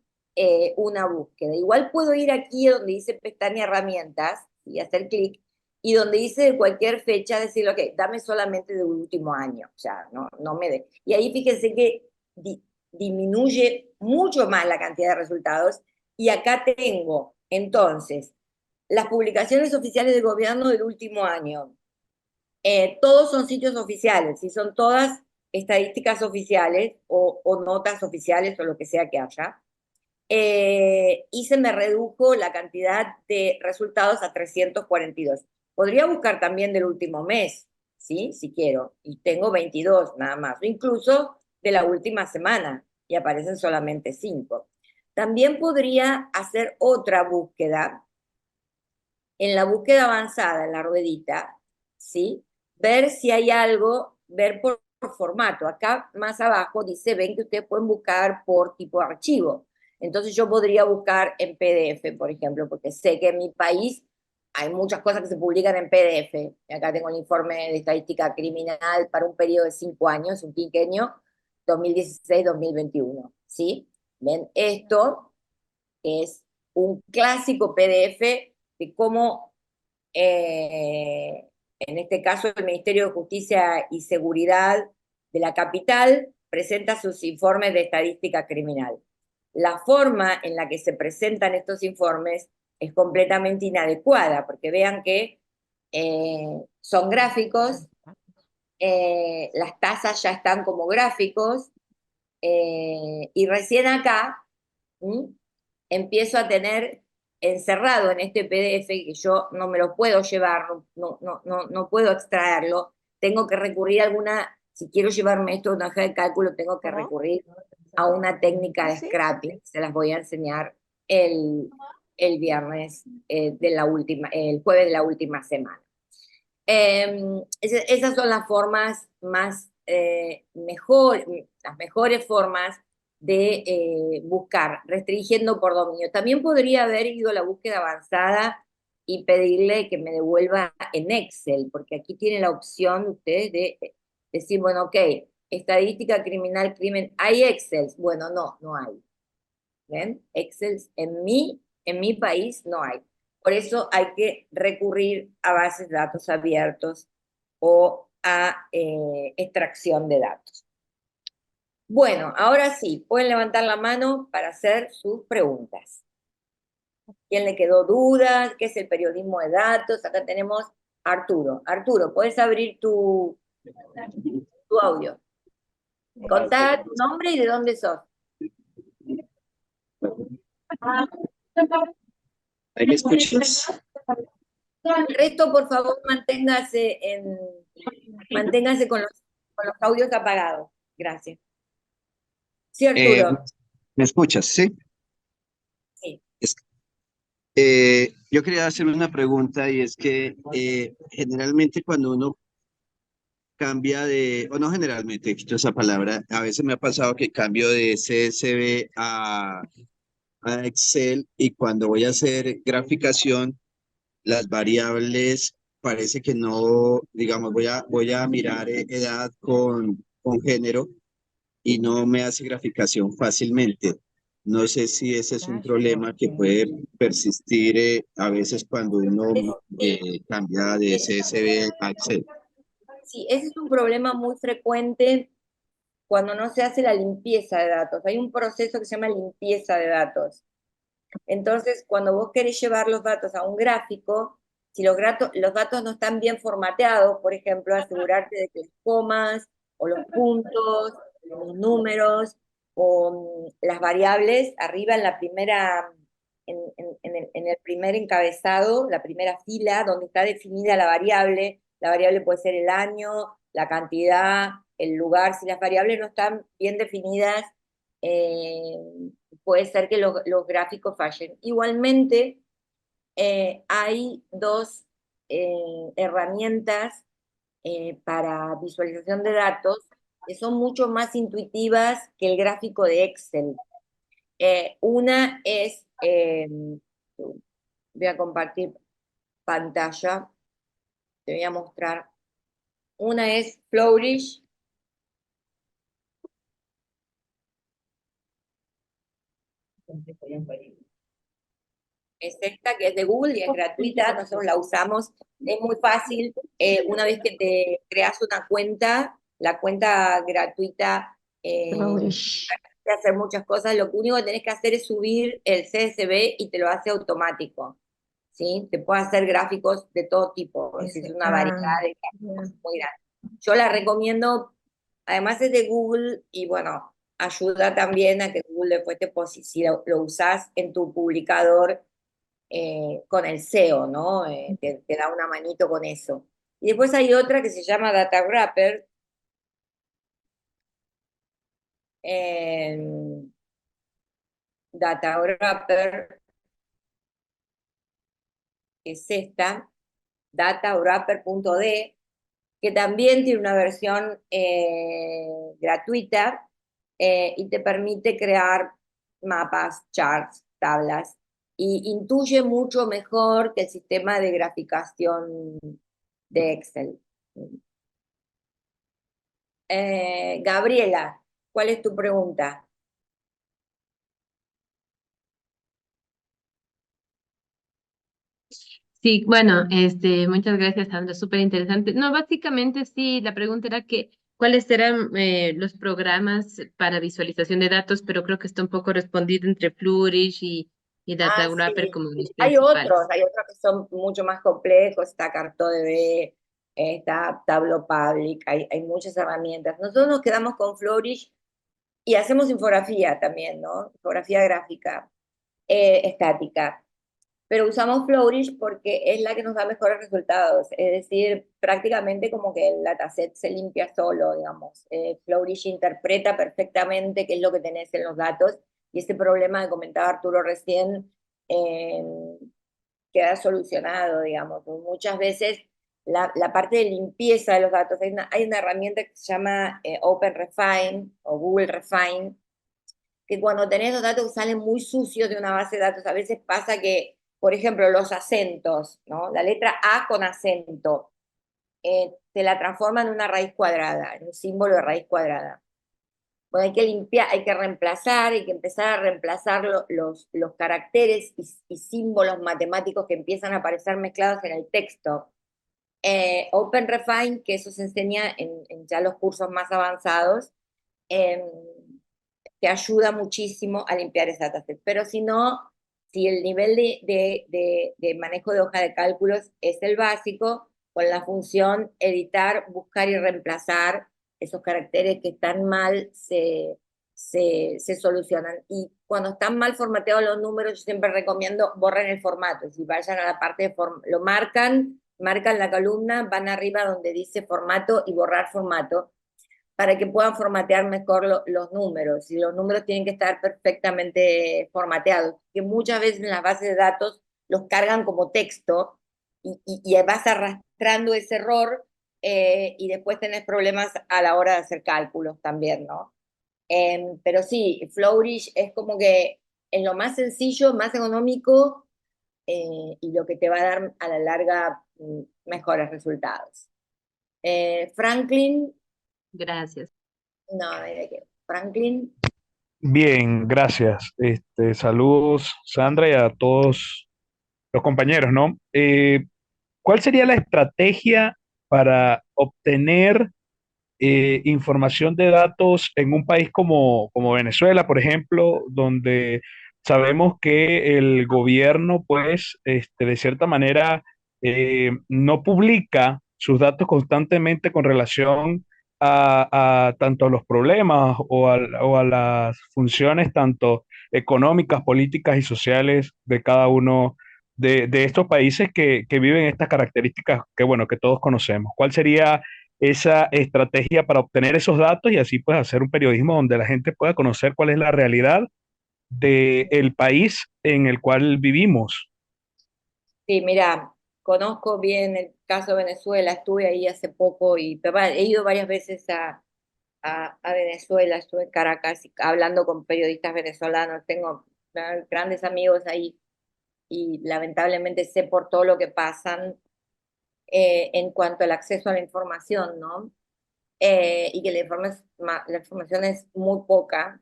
una búsqueda. Igual puedo ir aquí donde dice pestaña herramientas y hacer clic, y donde dice de cualquier fecha decirle, ok, dame solamente del último año, o sea, no me dé. Y ahí fíjense que disminuye mucho más la cantidad de resultados, y acá tengo, entonces, las publicaciones oficiales del gobierno del último año. Todos son sitios oficiales, y son todas estadísticas oficiales o notas oficiales o lo que sea que haya. Y se me redujo la cantidad de resultados a 342. Podría buscar también del último mes, ¿sí? Si quiero, y tengo 22 nada más, o incluso de la última semana, y aparecen solamente 5. También podría hacer otra búsqueda, en la búsqueda avanzada, en la ruedita, ¿sí? Ver si hay algo, ver por formato. Acá más abajo dice, ven que ustedes pueden buscar por tipo de archivo. Entonces yo podría buscar en PDF, por ejemplo, porque sé que en mi país hay muchas cosas que se publican en PDF. Acá tengo el informe de estadística criminal para un periodo de 5 años, un quinquenio, 2016-2021, ¿sí? Ven, esto es un clásico PDF de cómo, en este caso, el Ministerio de Justicia y Seguridad de la capital presenta sus informes de estadística criminal. La forma en la que se presentan estos informes es completamente inadecuada, porque vean que son gráficos, las tasas ya están como gráficos, y recién acá empiezo a tener encerrado en este PDF, que yo no me lo puedo llevar, no puedo extraerlo, tengo que recurrir a alguna, si quiero llevarme esto a una hoja de cálculo, tengo que recurrir a una técnica de scrapping, se las voy a enseñar el viernes el jueves de la última semana. Esas son las formas más las mejores formas de buscar, restringiendo por dominio. También podría haber ido a la búsqueda avanzada y pedirle que me devuelva en Excel, porque aquí tiene la opción ustedes de decir, bueno, ok, estadística criminal, crimen, ¿hay Excel? Bueno, no hay. ¿Ven? Excel en mi país no hay. Por eso hay que recurrir a bases de datos abiertos o a extracción de datos. Bueno, ahora sí, pueden levantar la mano para hacer sus preguntas. quién le quedó dudas, qué es el periodismo de datos. Acá tenemos a Arturo. Arturo, ¿puedes abrir tu audio? Contá tu nombre y de dónde sos. ¿Ahí me escuchas? El resto, por favor, manténgase con los audios apagados. Gracias. Sí, Eh, Arturo. ¿Me escuchas? Sí. Sí. Yo quería hacer una pregunta y es que generalmente cuando uno cambia o no generalmente, quito esa palabra, a veces me ha pasado que cambio de CSV a Excel y cuando voy a hacer graficación, las variables parece que no, digamos, voy a mirar edad con género y no me hace graficación fácilmente. No sé si ese es un problema que puede persistir a veces cuando uno cambia de CSV a Excel. Sí, ese es un problema muy frecuente cuando no se hace la limpieza de datos. Hay un proceso que se llama limpieza de datos. Entonces, cuando vos querés llevar los datos a un gráfico, si los datos no están bien formateados, por ejemplo, asegurarte de que las comas o los puntos, los números o las variables arriba en la primera, en el primer encabezado, la primera fila donde está definida la variable puede ser el año, la cantidad, el lugar. Si las variables no están bien definidas, eh, puede ser que los gráficos fallen. Igualmente, hay dos herramientas para visualización de datos que son mucho más intuitivas que el gráfico de Excel. Una es, voy a compartir pantalla, te voy a mostrar. Una es Flourish. Es esta que es de Google y es gratuita, nosotros la usamos, es muy fácil. Una vez que te creas una cuenta, la cuenta gratuita te hace muchas cosas, lo único que tenés que hacer es subir el CSV y te lo hace automático, ¿sí? Te puede hacer gráficos de todo tipo, es una variedad de gráficos muy grande. Yo la recomiendo, además es de Google y bueno, ayuda también a que Google después si lo usás en tu publicador, con el SEO, ¿no? Te da una manito con eso. Y después hay otra que se llama Data Wrapper. Data Wrapper es esta, datawrapper.d, que también tiene una versión gratuita y te permite crear mapas, charts, tablas, y intuye mucho mejor que el sistema de graficación de Excel. Gabriela, ¿cuál es tu pregunta? Sí, bueno, muchas gracias, Sandra, súper interesante. No, básicamente sí, la pregunta era que cuáles eran los programas para visualización de datos, pero creo que está un poco respondido entre Flourish y Data Wrapper Sí. como los Hay otros, principales. que son mucho más complejos, está CartoDB, está Tableau Public, hay muchas herramientas. Nosotros nos quedamos con Flourish y hacemos infografía también, ¿no? Infografía gráfica, estática. Pero usamos Flourish porque es la que nos da mejores resultados, es decir, prácticamente como que el dataset se limpia solo, digamos. Flourish interpreta perfectamente qué es lo que tenés en los datos y ese problema que comentaba Arturo recién eh, queda solucionado, digamos. Muchas veces la parte de limpieza de los datos, hay una herramienta que se llama OpenRefine o Google Refine, que cuando tenés los datos que salen muy sucios de una base de datos, a veces pasa que, por ejemplo, los acentos, ¿no? La letra A con acento, te la transforma en una raíz cuadrada, en un símbolo de raíz cuadrada. Bueno, hay que limpiar, hay que reemplazar, hay que empezar a reemplazar los caracteres y símbolos matemáticos que empiezan a aparecer mezclados en el texto. OpenRefine, que eso se enseña en ya los cursos más avanzados, te ayuda muchísimo a limpiar ese dataset. Pero si no, si el nivel de manejo de hoja de cálculos es el básico, con la función editar, buscar y reemplazar, esos caracteres que están mal se solucionan. Y cuando están mal formateados los números, yo siempre recomiendo borren el formato. Si vayan a la parte de lo marcan la columna, van arriba donde dice formato y borrar formato, para que puedan formatear mejor los números. Y los números tienen que estar perfectamente formateados, que muchas veces en las bases de datos los cargan como texto y vas arrastrando ese error, y después tenés problemas a la hora de hacer cálculos también, ¿no? Pero sí, Flourish es como que es lo más sencillo, más económico, y lo que te va a dar a la larga mejores resultados. Franklin, Gracias. no, ¿de qué? Franklin. Bien, gracias. Saludos, Sandra, y a todos los compañeros, ¿no? ¿Cuál sería la estrategia para obtener información de datos en un país como Venezuela, por ejemplo, donde sabemos que el gobierno, pues, de cierta manera, no publica sus datos constantemente con relación a tanto a los problemas o a las funciones tanto económicas, políticas y sociales de cada uno de estos países que viven estas características que, bueno, que todos conocemos? ¿Cuál sería esa estrategia para obtener esos datos y así pues hacer un periodismo donde la gente pueda conocer cuál es la realidad del país en el cual vivimos? Sí, mira, conozco bien el caso de Venezuela, estuve ahí hace poco y he ido varias veces a Venezuela, estuve en Caracas hablando con periodistas venezolanos, tengo grandes amigos ahí y lamentablemente sé por todo lo que pasan, en cuanto al acceso a la información, ¿no? Y que la información es muy poca.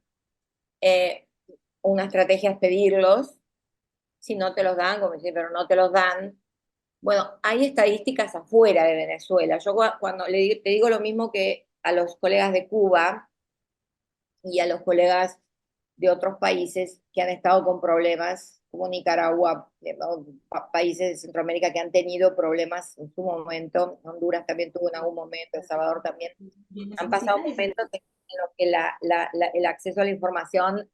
Eh, una estrategia es pedirlos, si no te los dan, como decir, pero no te los dan. Bueno, hay estadísticas afuera de Venezuela. Yo cuando te digo lo mismo que a los colegas de Cuba y a los colegas de otros países que han estado con problemas, como Nicaragua, países de Centroamérica que han tenido problemas en su momento. Honduras también tuvo en algún momento, El Salvador también. Han pasado momentos en los que el acceso a la información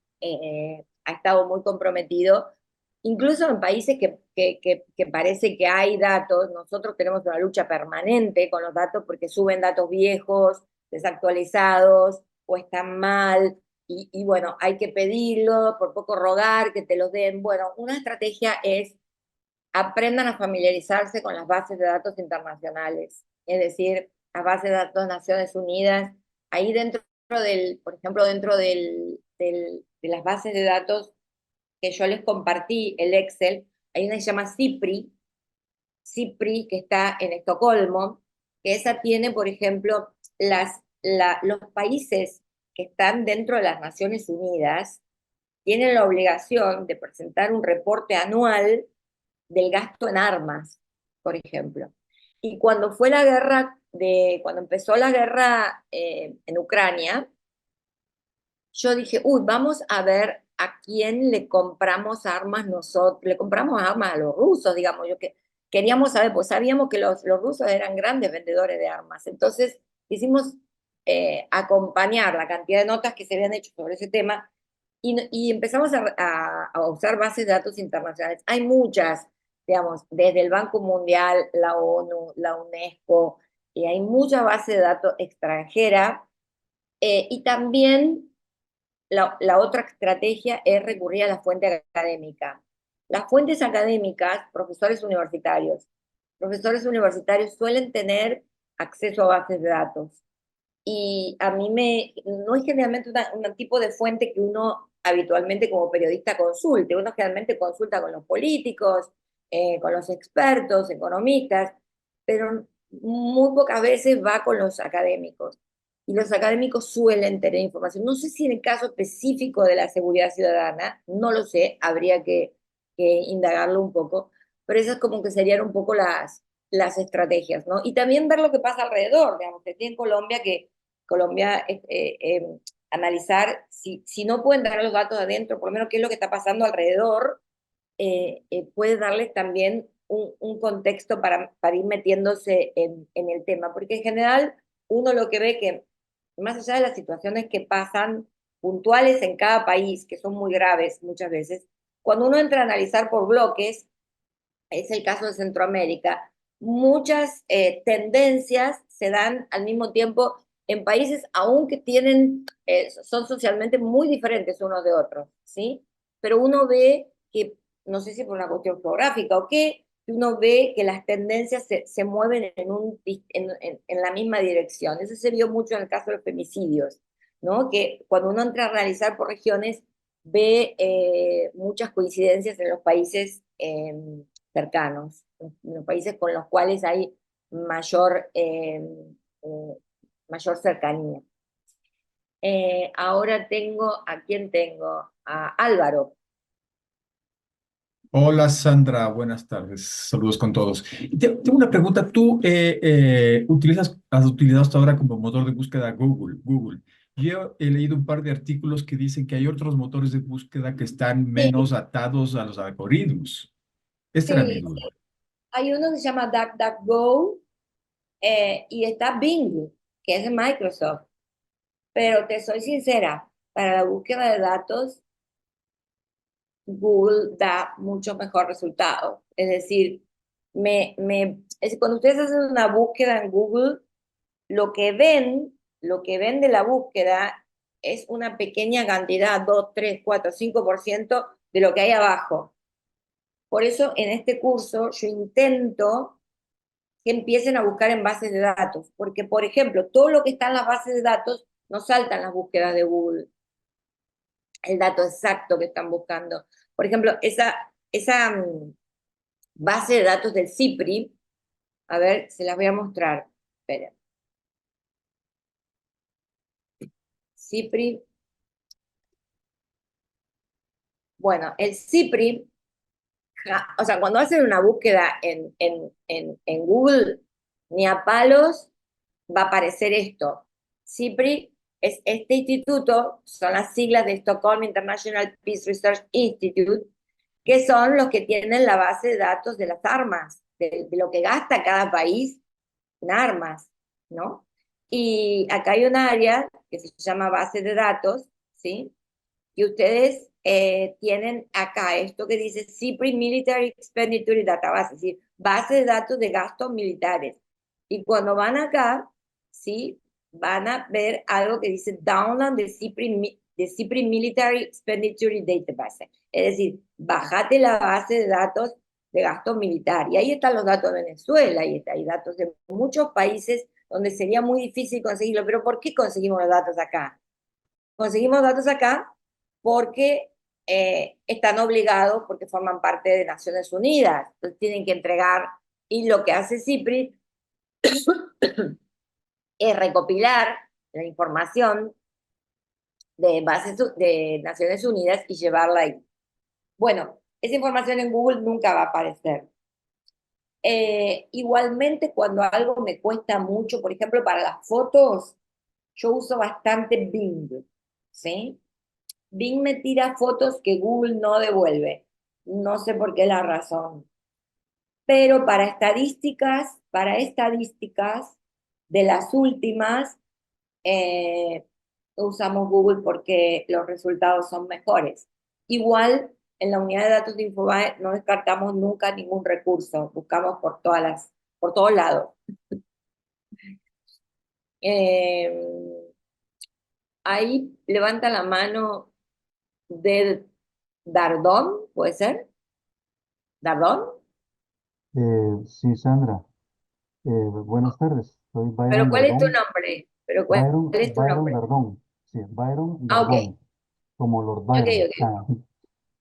ha estado muy comprometido. Incluso en países que parece que hay datos, nosotros tenemos una lucha permanente con los datos porque suben datos viejos, desactualizados o están mal. Y bueno, hay que pedirlo, por poco rogar que te los den. Bueno, una estrategia es aprendan a familiarizarse con las bases de datos internacionales, es decir, las bases de datos de Naciones Unidas. Ahí dentro por ejemplo, dentro de las bases de datos que yo les compartí, el Excel, hay una que se llama CIPRI, que está en Estocolmo, que esa tiene, por ejemplo, los países que están dentro de las Naciones Unidas tienen la obligación de presentar un reporte anual del gasto en armas, por ejemplo. Y cuando cuando empezó la guerra en Ucrania, yo dije, uy, vamos a ver a quién le compramos armas nosotros, le compramos armas a los rusos, digamos, queríamos saber, pues sabíamos que los rusos eran grandes vendedores de armas, entonces quisimos acompañar la cantidad de notas que se habían hecho sobre ese tema y empezamos a usar bases de datos internacionales. Hay muchas, digamos, desde el Banco Mundial, la ONU, la UNESCO, y hay mucha base de datos extranjera, y también la otra estrategia es recurrir a la fuente académica. Las fuentes académicas, profesores universitarios suelen tener acceso a bases de datos. Y a mí no es generalmente un tipo de fuente que uno habitualmente como periodista consulte. Uno generalmente consulta con los políticos, con los expertos, economistas, pero muy pocas veces va con los académicos. Y los académicos suelen tener información. No sé si en el caso específico de la seguridad ciudadana, no lo sé, habría que indagarlo un poco, pero esas como que serían un poco las estrategias, ¿no? Y también ver lo que pasa alrededor, digamos, que aquí en Colombia, analizar si no pueden dar los datos adentro, por lo menos qué es lo que está pasando alrededor, puede darles también un contexto para ir metiéndose en el tema, porque en general uno lo que ve que, más allá de las situaciones que pasan puntuales en cada país, que son muy graves muchas veces, cuando uno entra a analizar por bloques, es el caso de Centroamérica, muchas tendencias se dan al mismo tiempo en países aún que tienen, son socialmente muy diferentes unos de otros, ¿sí? Pero uno ve que, no sé si por una cuestión geográfica o qué, uno ve que las tendencias se mueven en la misma dirección. Eso se vio mucho en el caso de los femicidios, ¿no? Que cuando uno entra a analizar por regiones, ve muchas coincidencias en los países cercanos, en los países con los cuales hay mayor, eh, mayor cercanía. Ahora ¿a quién tengo? A Álvaro. Hola Sandra, buenas tardes. Saludos con todos. Tengo una pregunta. ¿Tú has utilizado hasta ahora como motor de búsqueda Google? Yo he leído un par de artículos que dicen que hay otros motores de búsqueda que están Sí, menos atados a los algoritmos. Esta era mi sí, duda. hay uno que se llama DuckDuckGo y está Bing, que es de Microsoft. Pero te soy sincera, para la búsqueda de datos, Google da mucho mejor resultado. Es decir, cuando ustedes hacen una búsqueda en Google, lo que ven de la búsqueda es una pequeña cantidad, 2, 3, 4, 5% de lo que hay abajo. Por eso en este curso yo intento que empiecen a buscar en bases de datos, porque por ejemplo, todo lo que está en las bases de datos no salta en las búsquedas de Google, el dato exacto que están buscando. Por ejemplo, esa base de datos del CIPRI, a ver, se las voy a mostrar. Esperen. CIPRI. Bueno, el CIPRI, o sea, cuando hacen una búsqueda en Google, ni a palos va a aparecer esto. CIPRI es este instituto, son las siglas de Stockholm International Peace Research Institute, que son los que tienen la base de datos de las armas, de lo que gasta cada país en armas, ¿no? Y acá hay un área que se llama base de datos, ¿sí? Y ustedes tienen acá esto que dice CIPRI Military Expenditure Database, es decir, base de datos de gastos militares. Y cuando van acá, ¿sí? Van a ver algo que dice Download de CIPRI Military Expenditure Database. Es decir, bájate la base de datos de gasto militar. Y ahí están los datos de Venezuela, hay datos de muchos países donde sería muy difícil conseguirlo. Pero ¿por qué conseguimos los datos acá? Conseguimos datos acá porque están obligados, porque forman parte de Naciones Unidas. Entonces tienen que entregar, y lo que hace CIPRI es recopilar la información de bases de Naciones Unidas y llevarla ahí. Bueno, esa información en Google nunca va a aparecer. Igualmente, cuando algo me cuesta mucho, por ejemplo, para las fotos, yo uso bastante Bing, ¿sí? Bing me tira fotos que Google no devuelve. No sé por qué la razón. Pero para estadísticas de las últimas, eh, usamos Google porque los resultados son mejores. Igual, en la unidad de datos de Infobae no descartamos nunca ningún recurso. Buscamos por todos lados. Eh, Ahí levanta la mano de Dardón, ¿puede ser? ¿Dardón? Sí, Sandra. Buenas tardes. Soy ¿Pero Byron cuál es tu Dardón. nombre? ¿Pero cuál es tu Byron nombre? Dardón. Sí, Byron Ah, ok, Dardón, como Lord ok, Byron. ok,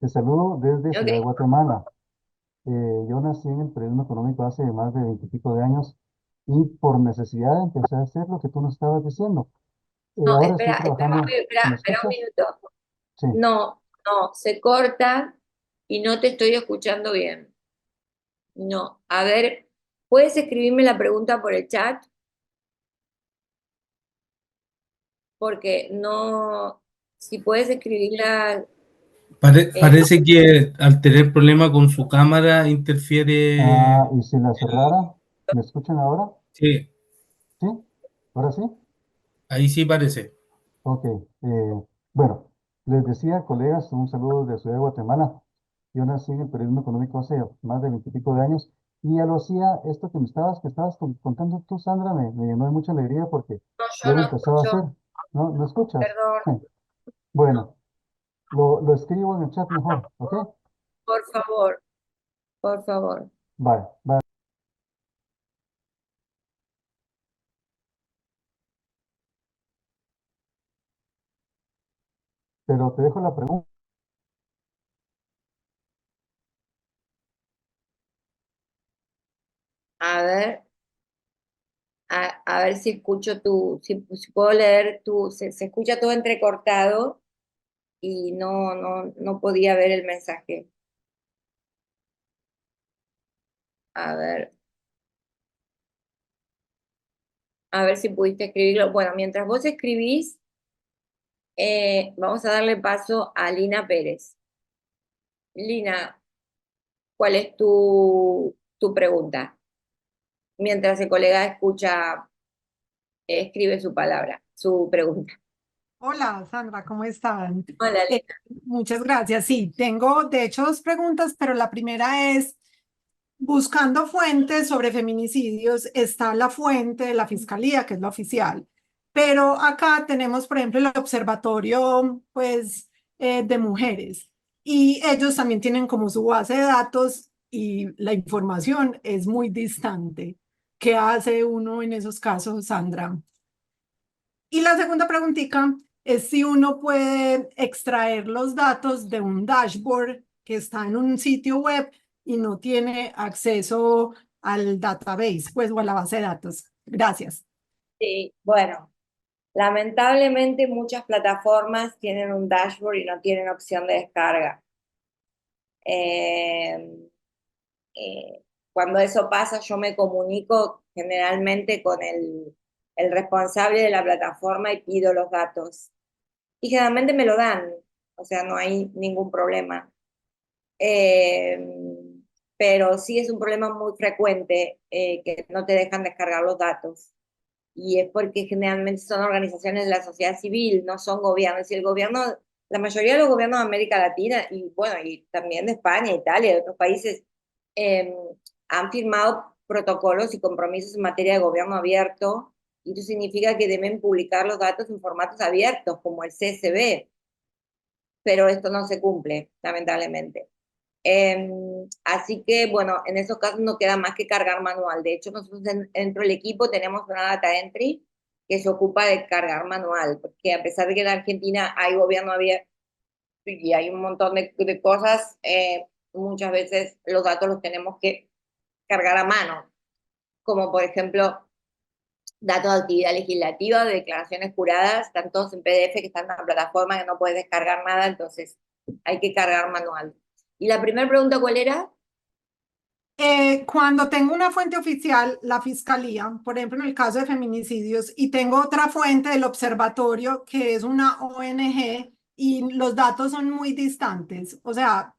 Te saludo desde ok. Ciudad de Guatemala. Yo nací en el periodismo económico hace más de 20 y pico de años y por necesidad empecé a hacer lo que tú nos estabas diciendo. No, Ahora estoy espera, trabajando. ¿Me espera un escuchas? minuto. Sí. No, no, se corta y no te estoy escuchando bien. No, a ver, ¿puedes escribirme la pregunta por el chat? Porque no, si puedes escribirla, Parece que al tener problema con su cámara interfiere. ¿Y si la cerrara? ¿Me escuchan ahora? Sí, ¿Sí? ¿Ahora sí? ahí sí parece. Ok. Bueno, les decía, colegas, un saludo de Ciudad de Guatemala. Yo nací en el periodismo económico hace más de 20 y pico de años. Y a lo hacía esto que estabas contando tú, Sandra, me llenó de mucha alegría porque No, yo yo lo no empezaba a hacer. escucho, ¿No? ¿No escuchas? perdón, Bueno, lo escribo en el chat mejor, ¿ok? por favor, por favor. Vale, vale. Pero te dejo la pregunta. A ver, a ver si escucho si puedo leer se escucha todo entrecortado y no podía ver el mensaje. A ver si pudiste escribirlo. Bueno, mientras vos escribís, vamos a darle paso a Lina Pérez. Lina, ¿cuál es tu pregunta? Mientras el colega escribe su palabra, su pregunta. Hola, Sandra, ¿cómo están? Hola, Eh, Lina. muchas gracias. Sí, tengo de hecho dos preguntas, pero la primera es, buscando fuentes sobre feminicidios, está la fuente de la Fiscalía, que es la oficial, pero acá tenemos, por ejemplo, el Observatorio, pues, de Mujeres, y ellos también tienen como su base de datos y la información es muy distante. ¿Qué hace uno en esos casos, Sandra? Y la segunda preguntita es si uno puede extraer los datos de un dashboard que está en un sitio web y no tiene acceso al database, pues, o a la base de datos. Gracias. Sí, bueno, lamentablemente muchas plataformas tienen un dashboard y no tienen opción de descarga. Eh, Cuando eso pasa, yo me comunico generalmente con el responsable de la plataforma y pido los datos. Y generalmente me lo dan, o sea, no hay ningún problema. Eh, pero sí es un problema muy frecuente que no te dejan descargar los datos. Y es porque generalmente son organizaciones de la sociedad civil, no son gobiernos. Y el gobierno, la mayoría de los gobiernos de América Latina, y bueno, y también de España, Italia, de otros países, eh, han firmado protocolos y compromisos en materia de gobierno abierto, y eso significa que deben publicar los datos en formatos abiertos, como el CSV, pero esto no se cumple, lamentablemente. Así que, bueno, en esos casos no queda más que cargar manual. De hecho, nosotros dentro del equipo tenemos una data entry que se ocupa de cargar manual, porque a pesar de que en Argentina hay gobierno abierto y hay un montón de cosas, muchas veces los datos los tenemos que cargar a mano, como por ejemplo datos de actividad legislativa, de declaraciones juradas, están todos en PDF que están en la plataforma que no puedes descargar nada, entonces hay que cargar manual. ¿Y la primera pregunta cuál era? Cuando tengo una fuente oficial, la Fiscalía, por ejemplo, en el caso de feminicidios, y tengo otra fuente del observatorio, que es una ONG, y los datos son muy distantes, o sea,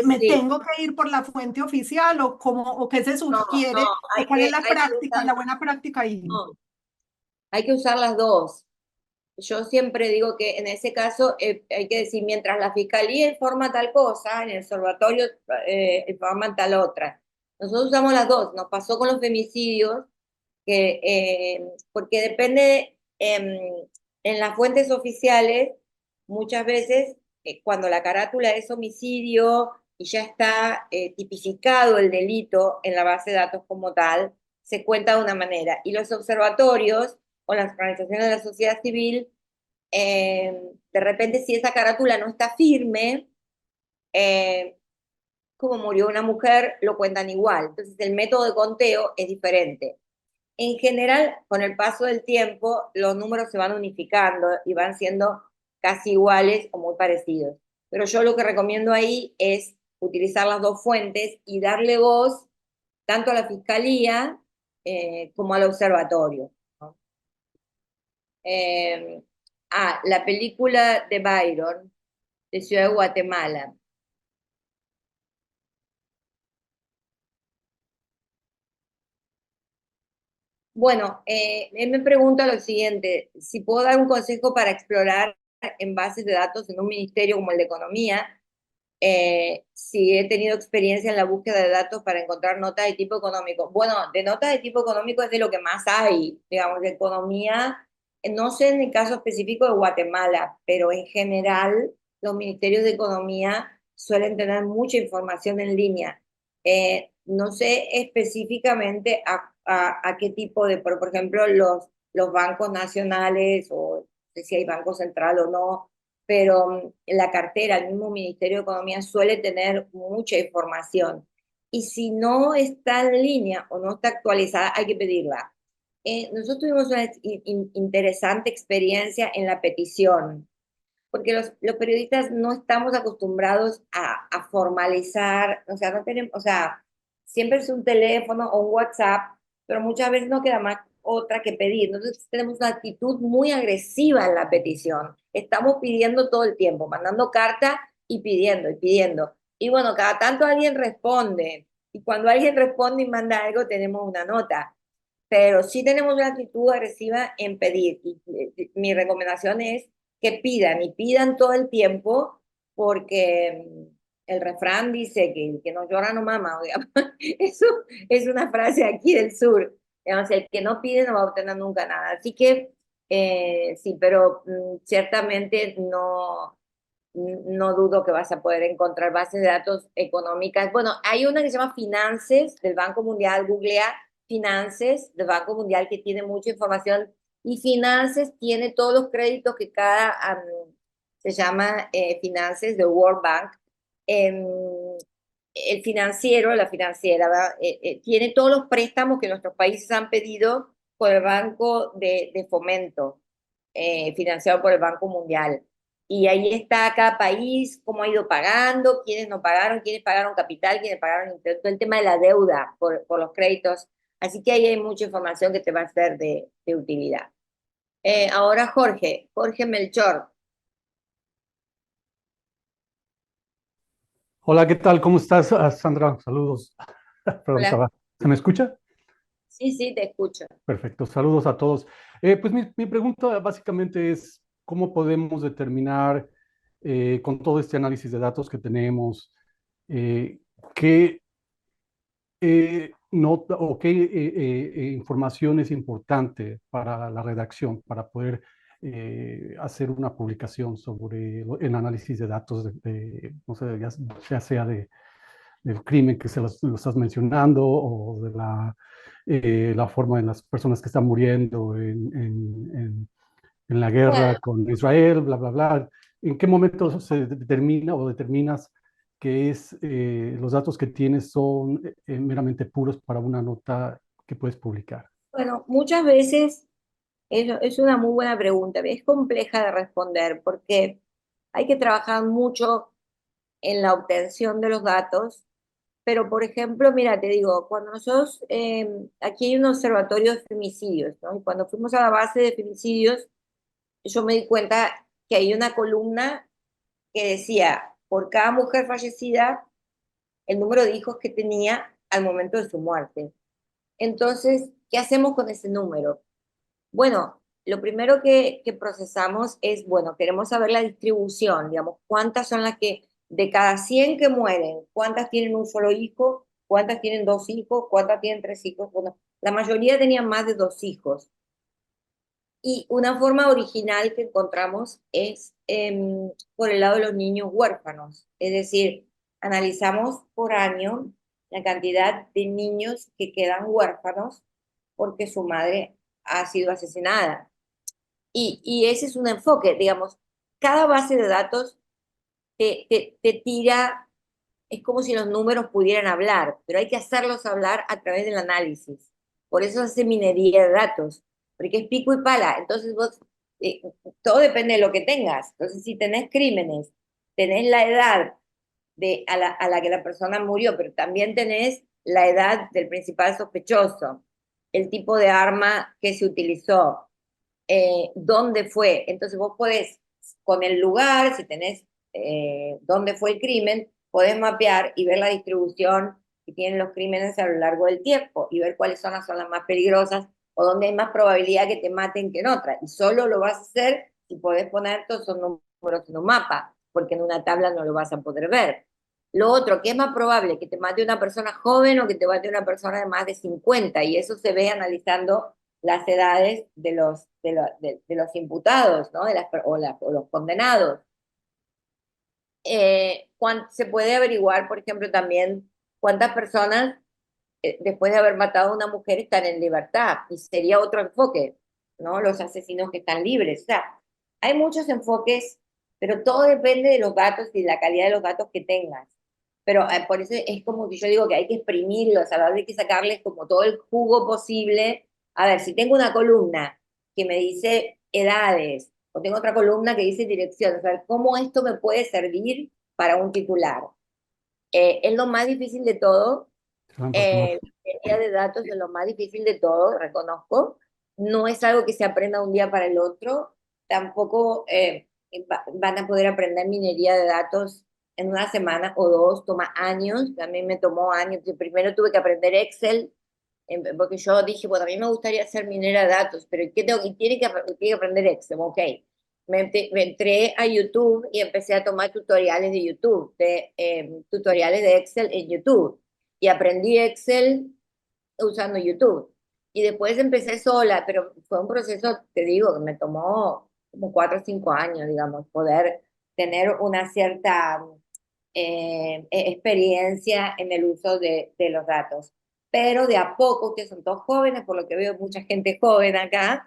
¿me Sí, tengo que ir por la fuente oficial o qué se no, no, sugiere o cuál es la hay que práctica, usar, la buena práctica ahí? no, hay que usar las dos. Yo siempre digo que en ese caso hay que decir, mientras la fiscalía informa tal cosa, en el observatorio informan tal otra. Nosotros usamos las dos. Nos pasó con los femicidios, porque depende en las fuentes oficiales, muchas veces cuando la carátula es homicidio y ya está tipificado el delito en la base de datos como tal, se cuenta de una manera. Y los observatorios o las organizaciones de la sociedad civil, de repente si esa carátula no está firme, eh, como murió una mujer, lo cuentan igual. Entonces el método de conteo es diferente. En general, con el paso del tiempo, los números se van unificando y van siendo casi iguales o muy parecidos. Pero yo lo que recomiendo ahí es utilizar las dos fuentes y darle voz tanto a la fiscalía como al observatorio, ¿no? La película de Byron, de Ciudad de Guatemala. Bueno, él me pregunta lo siguiente, si puedo dar un consejo para explorar en bases de datos en un ministerio como el de Economía, si he tenido experiencia en la búsqueda de datos para encontrar notas de tipo económico. Bueno, de notas de tipo económico es de lo que más hay, digamos, de economía, no sé en el caso específico de Guatemala, pero en general los ministerios de economía suelen tener mucha información en línea. No sé específicamente a qué tipo de, por ejemplo, los bancos nacionales, o no sé si hay banco central o no, pero la cartera, el mismo Ministerio de Economía suele tener mucha información. Y si no está en línea o no está actualizada, hay que pedirla. Nosotros tuvimos una interesante experiencia en la petición, porque los periodistas no estamos acostumbrados a formalizar, o sea, no tenemos, o sea, siempre es un teléfono o un WhatsApp, pero muchas veces no queda más otra que pedir. Entonces tenemos una actitud muy agresiva en la petición. Estamos pidiendo todo el tiempo, mandando carta y pidiendo y pidiendo. Y bueno, cada tanto alguien responde. Y cuando alguien responde y manda algo, tenemos una nota. Pero sí tenemos una actitud agresiva en pedir. Y mi recomendación es que pidan y pidan todo el tiempo, porque el refrán dice que el que no llora no mama, digamos. Eso es una frase aquí del sur. Digamos, el que no pide no va a obtener nunca nada. Así que sí, pero ciertamente no dudo que vas a poder encontrar bases de datos económicas. Bueno, hay una que se llama Finances del Banco Mundial, googlea Finances del Banco Mundial, que tiene mucha información, y Finances tiene todos los créditos que se llama Finances de World Bank. El financiero, la financiera, tiene todos los préstamos que nuestros países han pedido por el Banco de Fomento, financiado por el Banco Mundial. Y ahí está cada país, cómo ha ido pagando, quiénes no pagaron, quiénes pagaron capital, quiénes pagaron todo el tema de la deuda por los créditos. Así que ahí hay mucha información que te va a ser de utilidad. Ahora Jorge Melchor. Hola, ¿qué tal? ¿Cómo estás, Sandra? Saludos. Perdón, Hola. ¿se me escucha? Sí, te escucho. Perfecto, saludos a todos. Pues mi pregunta básicamente es, ¿cómo podemos determinar con todo este análisis de datos que tenemos, qué nota o qué información es importante para la redacción, para poder hacer una publicación sobre el análisis de datos no sé, ya sea del crimen que lo estás mencionando, o de la forma de las personas que están muriendo en la guerra Bueno, con Israel, bla, bla, bla? ¿En qué momento se determina o determinas que los datos que tienes son meramente puros para una nota que puedes publicar? bueno, muchas veces es una muy buena pregunta. Es compleja de responder porque hay que trabajar mucho en la obtención de los datos. Pero, por ejemplo, mira, te digo, cuando nosotros, aquí hay un observatorio de femicidios, ¿no? Y cuando fuimos a la base de femicidios, yo me di cuenta que hay una columna que decía, por cada mujer fallecida, el número de hijos que tenía al momento de su muerte. Entonces, ¿qué hacemos con ese número? Bueno, lo primero que procesamos es, bueno, queremos saber la distribución, digamos, cuántas son las que, de cada 100 que mueren, cuántas tienen un solo hijo, cuántas tienen 2 hijos, cuántas tienen 3 hijos. Bueno, la mayoría tenían más de 2 hijos. Y una forma original que encontramos es por el lado de los niños huérfanos. Es decir, analizamos por año la cantidad de niños que quedan huérfanos porque su madre ha sido asesinada. Y ese es un enfoque, digamos, cada base de datos te tira, es como si los números pudieran hablar, pero hay que hacerlos hablar a través del análisis. Por eso se hace minería de datos, porque es pico y pala. Entonces vos, todo depende de lo que tengas. Entonces, si tenés crímenes, tenés la edad a la que la persona murió, pero también tenés la edad del principal sospechoso, el tipo de arma que se utilizó, dónde fue. Entonces vos podés, con el lugar, si tenés dónde fue el crimen, podés mapear y ver la distribución que tienen los crímenes a lo largo del tiempo y ver cuáles zonas son las más peligrosas o dónde hay más probabilidad que te maten que en otra. Y solo lo vas a hacer si podés poner todos esos números en un mapa, porque en una tabla no lo vas a poder ver. Lo otro, que es más probable que te mate una persona joven o que te mate una persona de más de 50, y eso se ve analizando las edades de los imputados, ¿no? O los condenados. Se puede averiguar, por ejemplo, también cuántas personas después de haber matado a una mujer están en libertad, y sería otro enfoque, ¿no? Los asesinos que están libres. O sea, hay muchos enfoques, pero todo depende de los datos y de la calidad de los datos que tengas. Pero por eso es como que yo digo que hay que exprimirlos, a la hora hay que sacarles como todo el jugo posible. A ver, si tengo una columna que me dice edades, o tengo otra columna que dice dirección, o sea, ¿cómo esto me puede servir para un titular? Es lo más difícil de todo. La minería de datos es lo más difícil de todo, reconozco. No es algo que se aprenda de un día para el otro. Tampoco van a poder aprender minería de datos en una semana o dos. Toma años. A mí me tomó años. Yo primero tuve que aprender Excel, porque yo dije, bueno, a mí me gustaría ser minera de datos, pero ¿qué tengo? Y tiene que aprender Excel. Ok. Me entré a YouTube y empecé a tomar tutoriales de YouTube, tutoriales de Excel en YouTube. Y aprendí Excel usando YouTube. Y después empecé sola, pero fue un proceso, te digo, que me tomó como 4 o 5 años, digamos, poder tener una cierta experiencia en el uso de los datos. Pero de a poco, ustedes son todos jóvenes, por lo que veo mucha gente joven acá,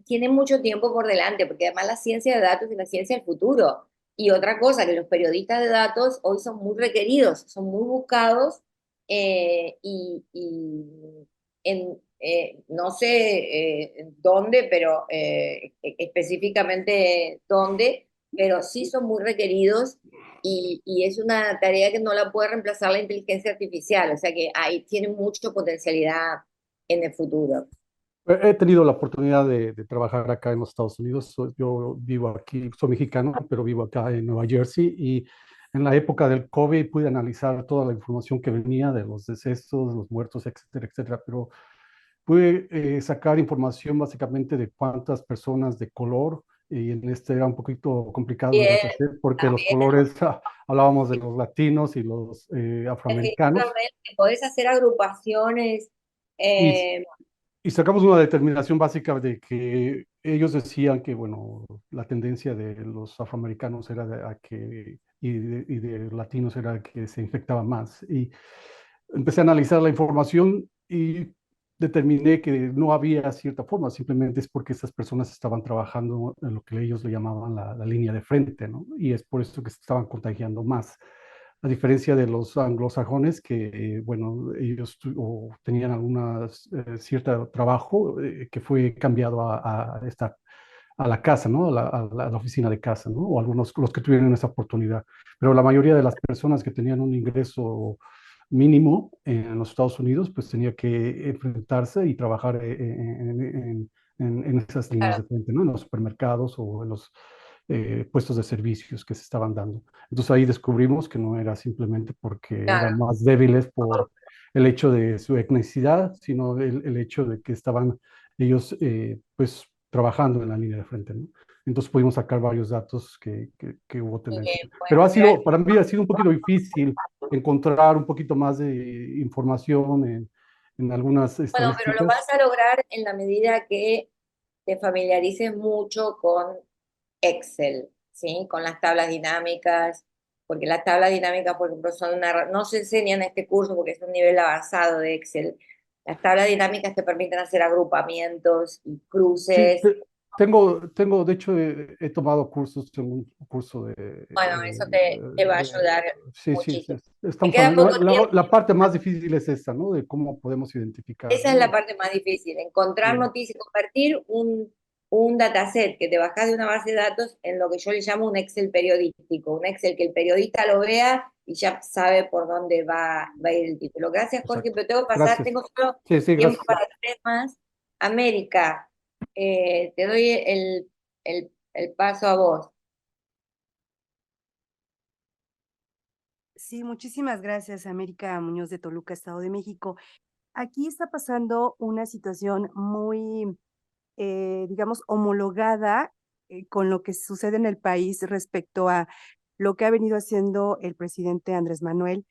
tienen mucho tiempo por delante, porque además la ciencia de datos es la ciencia del futuro. Y otra cosa, que los periodistas de datos hoy son muy requeridos, son muy buscados, no sé dónde, pero específicamente dónde, pero sí son muy requeridos, y es una tarea que no la puede reemplazar la inteligencia artificial, o sea que ahí tiene mucha potencialidad en el futuro. He tenido la oportunidad de trabajar acá en los Estados Unidos. Yo vivo aquí, soy mexicano, pero vivo acá en Nueva Jersey, y en la época del COVID pude analizar toda la información que venía de los decesos, los muertos, etcétera, etcétera, pero pude sacar información básicamente de cuántas personas de color, y en este era un poquito complicado de hacer porque los colores, hablábamos de los latinos y los afroamericanos. Podés hacer agrupaciones. Y sacamos una determinación básica de que ellos decían que, bueno, la tendencia de los afroamericanos era y de latinos era que se infectaban más. Y empecé a analizar la información y determiné que no había cierta forma, simplemente es porque estas personas estaban trabajando en lo que ellos le llamaban la línea de frente, ¿no? Y es por eso que se estaban contagiando más. A diferencia de los anglosajones que, bueno, ellos tenían algún cierto trabajo que fue cambiado a la casa, ¿no? A la oficina de casa, ¿no? O algunos los que tuvieron esa oportunidad. Pero la mayoría de las personas que tenían un ingreso mínimo en los Estados Unidos, pues tenía que enfrentarse y trabajar en esas líneas de frente, ¿no? En los supermercados o en los puestos de servicios que se estaban dando. Entonces ahí descubrimos que no era simplemente porque eran más débiles por el hecho de su etnicidad, sino el hecho de que estaban ellos pues trabajando en la línea de frente, ¿no? Entonces pudimos sacar varios datos que hubo tendencia. Pero para mí ha sido un poquito difícil encontrar un poquito más de información en algunas Bueno, pero lo vas a lograr en la medida que te familiarices mucho con Excel, ¿sí? Con las tablas dinámicas, porque las tablas dinámicas, por ejemplo, no se enseñan en este curso porque es un nivel avanzado de Excel. Las tablas dinámicas te permiten hacer agrupamientos y cruces. Sí, tengo, de hecho, he tomado cursos, tengo un curso de... Bueno, eso te va a ayudar muchísimo. La parte más difícil es esta, ¿no? De cómo podemos identificar. Esa es la parte más difícil, encontrar noticias, convertir un dataset que te bajas de una base de datos en lo que yo le llamo un Excel periodístico, un Excel que el periodista lo vea y ya sabe por dónde va a ir el título. Gracias, Jorge, pero tengo que pasar, tengo solo tiempo para 3 más. América, te doy el paso a vos. Sí, muchísimas gracias, América Muñoz de Toluca, Estado de México. Aquí está pasando una situación muy, digamos, homologada con lo que sucede en el país respecto a lo que ha venido haciendo el presidente Andrés Manuel,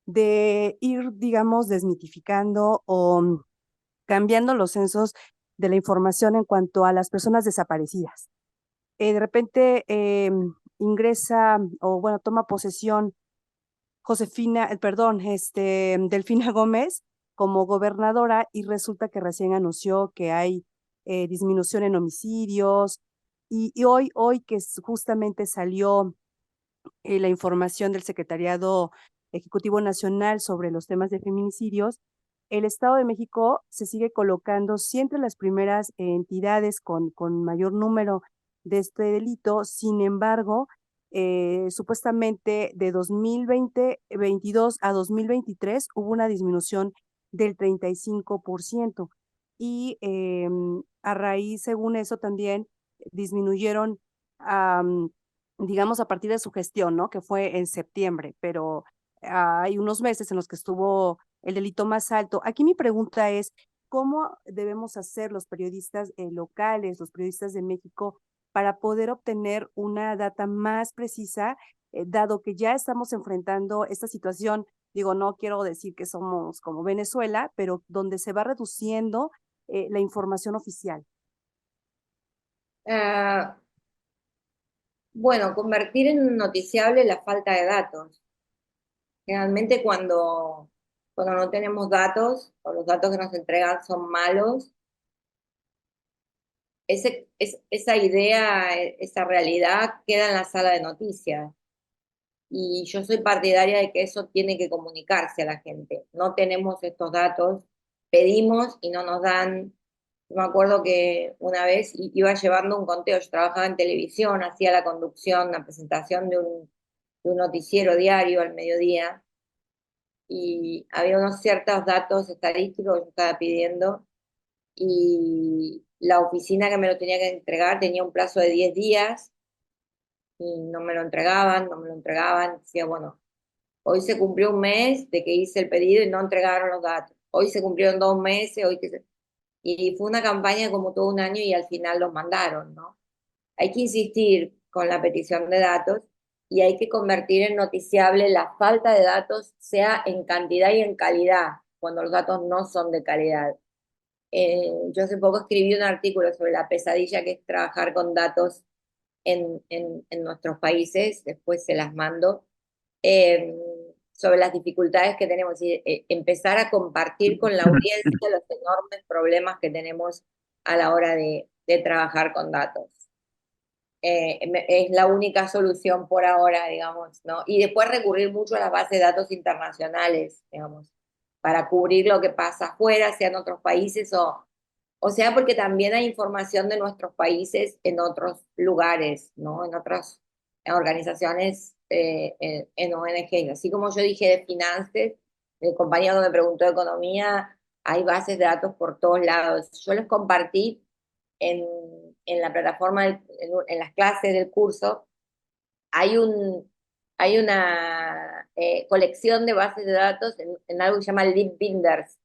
de ir, digamos, desmitificando o cambiando los censos de la información en cuanto a las personas desaparecidas. De repente ingresa o, bueno, toma posesión Delfina Gómez como gobernadora y resulta que recién anunció que hay disminución en homicidios y hoy que justamente salió la información del Secretariado Ejecutivo Nacional sobre los temas de feminicidios, el Estado de México se sigue colocando siempre las primeras entidades con mayor número de este delito. Sin embargo, supuestamente de 2022 a 2023 hubo una disminución del 35% y a raíz, según eso, también disminuyeron digamos, a partir de su gestión, ¿no? Que fue en septiembre, pero hay unos meses en los que estuvo el delito más alto. Aquí mi pregunta es, ¿cómo debemos hacer los periodistas locales, los periodistas de México, para poder obtener una data más precisa, dado que ya estamos enfrentando esta situación? Digo, no quiero decir que somos como Venezuela, pero donde se va reduciendo la información oficial. Ah, bueno, convertir en noticiable la falta de datos. Generalmente cuando no tenemos datos o los datos que nos entregan son malos, esa idea, esa realidad queda en la sala de noticias. Y yo soy partidaria de que eso tiene que comunicarse a la gente. No tenemos estos datos, pedimos y no nos dan. Yo me acuerdo que una vez iba llevando un conteo, yo trabajaba en televisión, hacía la conducción, la presentación de un noticiero diario al mediodía, y había unos ciertos datos estadísticos que yo estaba pidiendo, y la oficina que me lo tenía que entregar tenía un plazo de 10 días, y no me lo entregaban, no me lo entregaban. Decía, bueno, hoy se cumplió un mes de que hice el pedido y no entregaron los datos. Hoy se cumplieron 2 meses, y fue una campaña como todo un año y al final los mandaron, ¿no? Hay que insistir con la petición de datos y hay que convertir en noticiable la falta de datos, sea en cantidad y en calidad, cuando los datos no son de calidad. Yo hace poco escribí un artículo sobre la pesadilla que es trabajar con datos en nuestros países, después se las mando, eh, sobre las dificultades que tenemos y empezar a compartir con la audiencia los enormes problemas que tenemos a la hora de trabajar con datos. Es la única solución por ahora, digamos, ¿no? Y después recurrir mucho a las bases de datos internacionales, digamos, para cubrir lo que pasa afuera, sea en otros países o sea porque también hay información de nuestros países en otros lugares, ¿no? En otras organizaciones, en ONG. Así como yo dije de finanzas, el compañero que me preguntó de economía, hay bases de datos por todos lados. Yo les compartí en la plataforma, en las clases del curso, hay una colección de bases de datos en algo que se llama LibBinders,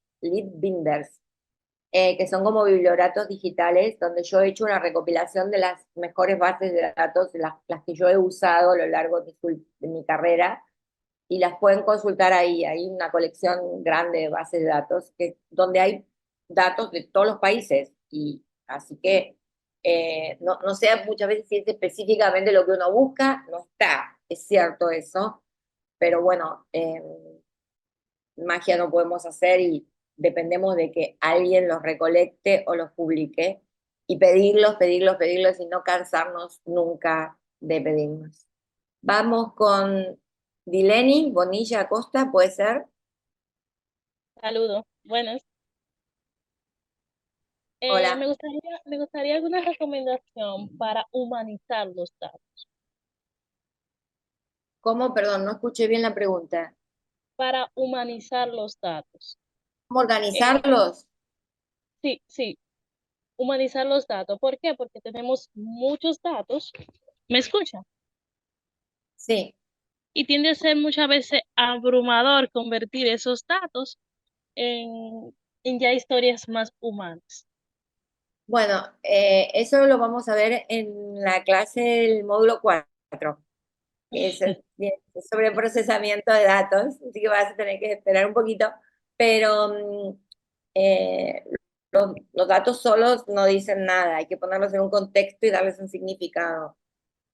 que son como biblioratos digitales, donde yo he hecho una recopilación de las mejores bases de datos, las que yo he usado a lo largo de mi carrera, y las pueden consultar ahí. Hay una colección grande de bases de datos donde hay datos de todos los países, y así que no sé muchas veces si es específicamente lo que uno busca, no está, es cierto eso, pero bueno, magia no podemos hacer y dependemos de que alguien los recolecte o los publique, y pedirlos y no cansarnos nunca de pedirnos. Vamos con Dileni Bonilla Acosta, ¿puede ser? Saludos, buenas. Hola. Me gustaría alguna recomendación para humanizar los datos. ¿Cómo? Perdón, no escuché bien la pregunta. Para humanizar los datos. ¿Cómo organizarlos? Sí, humanizar los datos. ¿Por qué? Porque tenemos muchos datos. ¿Me escucha? Sí. y tiende a ser muchas veces abrumador convertir esos datos en ya historias más humanas. Bueno, eso lo vamos a ver en la clase del módulo 4, que es sobre procesamiento de datos, así que vas a tener que esperar un poquito, pero los datos solos no dicen nada, hay que ponerlos en un contexto y darles un significado.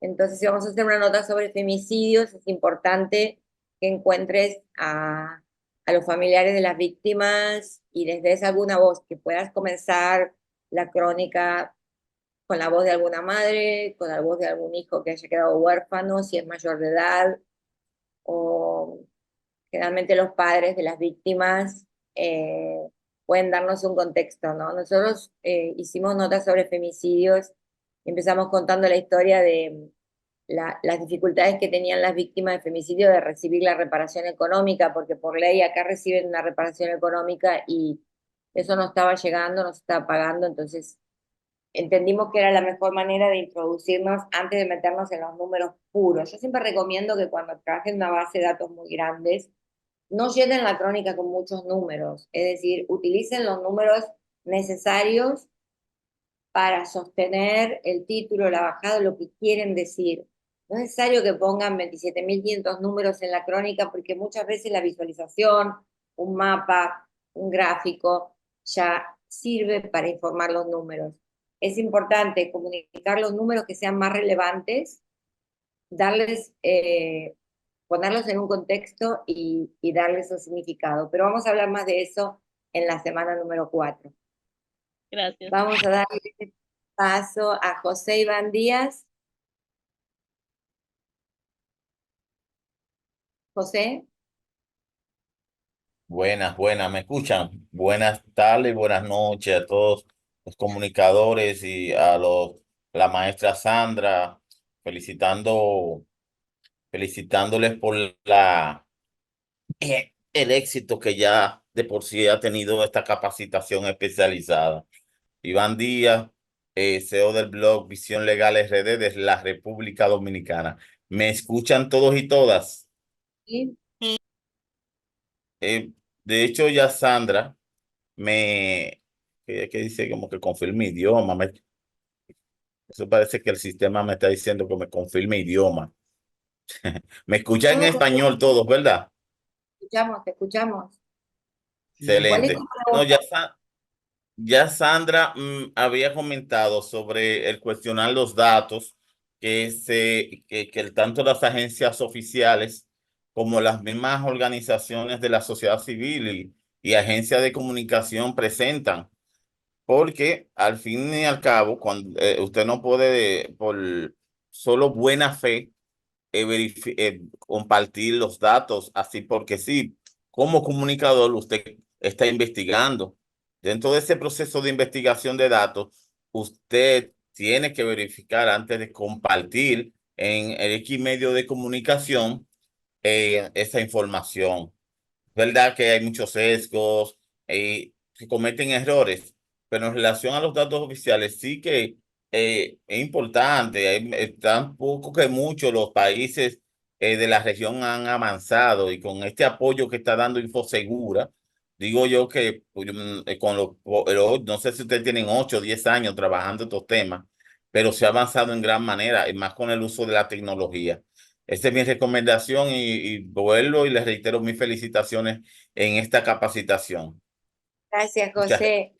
Entonces, si vamos a hacer una nota sobre femicidios, es importante que encuentres a los familiares de las víctimas y les des alguna voz, que puedas comenzar la crónica con la voz de alguna madre, con la voz de algún hijo que haya quedado huérfano, si es mayor de edad, o generalmente los padres de las víctimas pueden darnos un contexto, ¿no? Nosotros hicimos notas sobre femicidios, empezamos contando la historia de las dificultades que tenían las víctimas de femicidio de recibir la reparación económica, porque por ley acá reciben una reparación económica y eso no estaba llegando, no se estaba pagando, entonces entendimos que era la mejor manera de introducirnos antes de meternos en los números puros. Yo siempre recomiendo que cuando trabajen en una base de datos muy grandes, no llenen la crónica con muchos números, es decir, utilicen los números necesarios para sostener el título, la bajada, lo que quieren decir. No es necesario que pongan 27.500 números en la crónica, porque muchas veces la visualización, un mapa, un gráfico, ya sirve para informar los números. Es importante comunicar los números que sean más relevantes, darles, ponerlos en un contexto y darles un significado. Pero vamos a hablar más de eso en la semana número 4. Gracias. Vamos a darle paso a José Iván Díaz. José. Buenas, ¿me escuchan? Buenas tardes, buenas noches a todos los comunicadores y a la maestra Sandra, felicitándoles por el éxito que ya de por sí ha tenido esta capacitación especializada. Iván Díaz, CEO del blog Visión Legal RD de la República Dominicana. ¿Me escuchan todos y todas? Sí. De hecho, ya Sandra que dice como que confirme idioma. Eso parece que el sistema me está diciendo que me confirme idioma. Me escuchan en español todos, ¿verdad? Te escuchamos. Excelente. No, ya Sandra había comentado sobre el cuestionar los datos que tanto las agencias oficiales como las mismas organizaciones de la sociedad civil y agencias de comunicación presentan. Porque al fin y al cabo, cuando usted no puede por solo buena fe compartir los datos así porque sí. Como comunicador, usted está investigando. Dentro de ese proceso de investigación de datos, usted tiene que verificar antes de compartir en el X medio de comunicación esa información. ¿Verdad que hay muchos sesgos y se cometen errores? Pero en relación a los datos oficiales, sí que es importante. Tampoco que muchos los países de la región han avanzado y con este apoyo que está dando Infosegura, digo yo que pues, no sé si ustedes tienen 8 o 10 años trabajando estos temas, pero se ha avanzado en gran manera y más con el uso de la tecnología. Esa es mi recomendación y vuelvo y les reitero mis felicitaciones en esta capacitación. Gracias, Muchas José.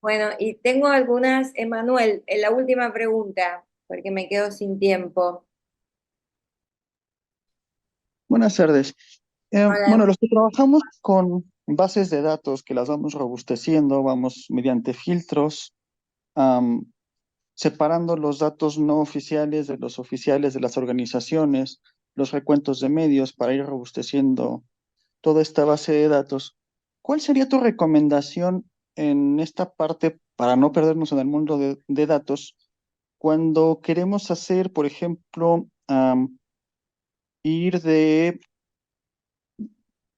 Bueno, y tengo algunas, Emanuel, en la última pregunta, porque me quedo sin tiempo. Buenas tardes. Hola. Bueno, los que trabajamos con bases de datos que las vamos robusteciendo, vamos mediante filtros, separando los datos no oficiales de los oficiales de las organizaciones, los recuentos de medios para ir robusteciendo toda esta base de datos. ¿Cuál sería tu recomendación en esta parte para no perdernos en el mundo de datos cuando queremos hacer, por ejemplo, ir de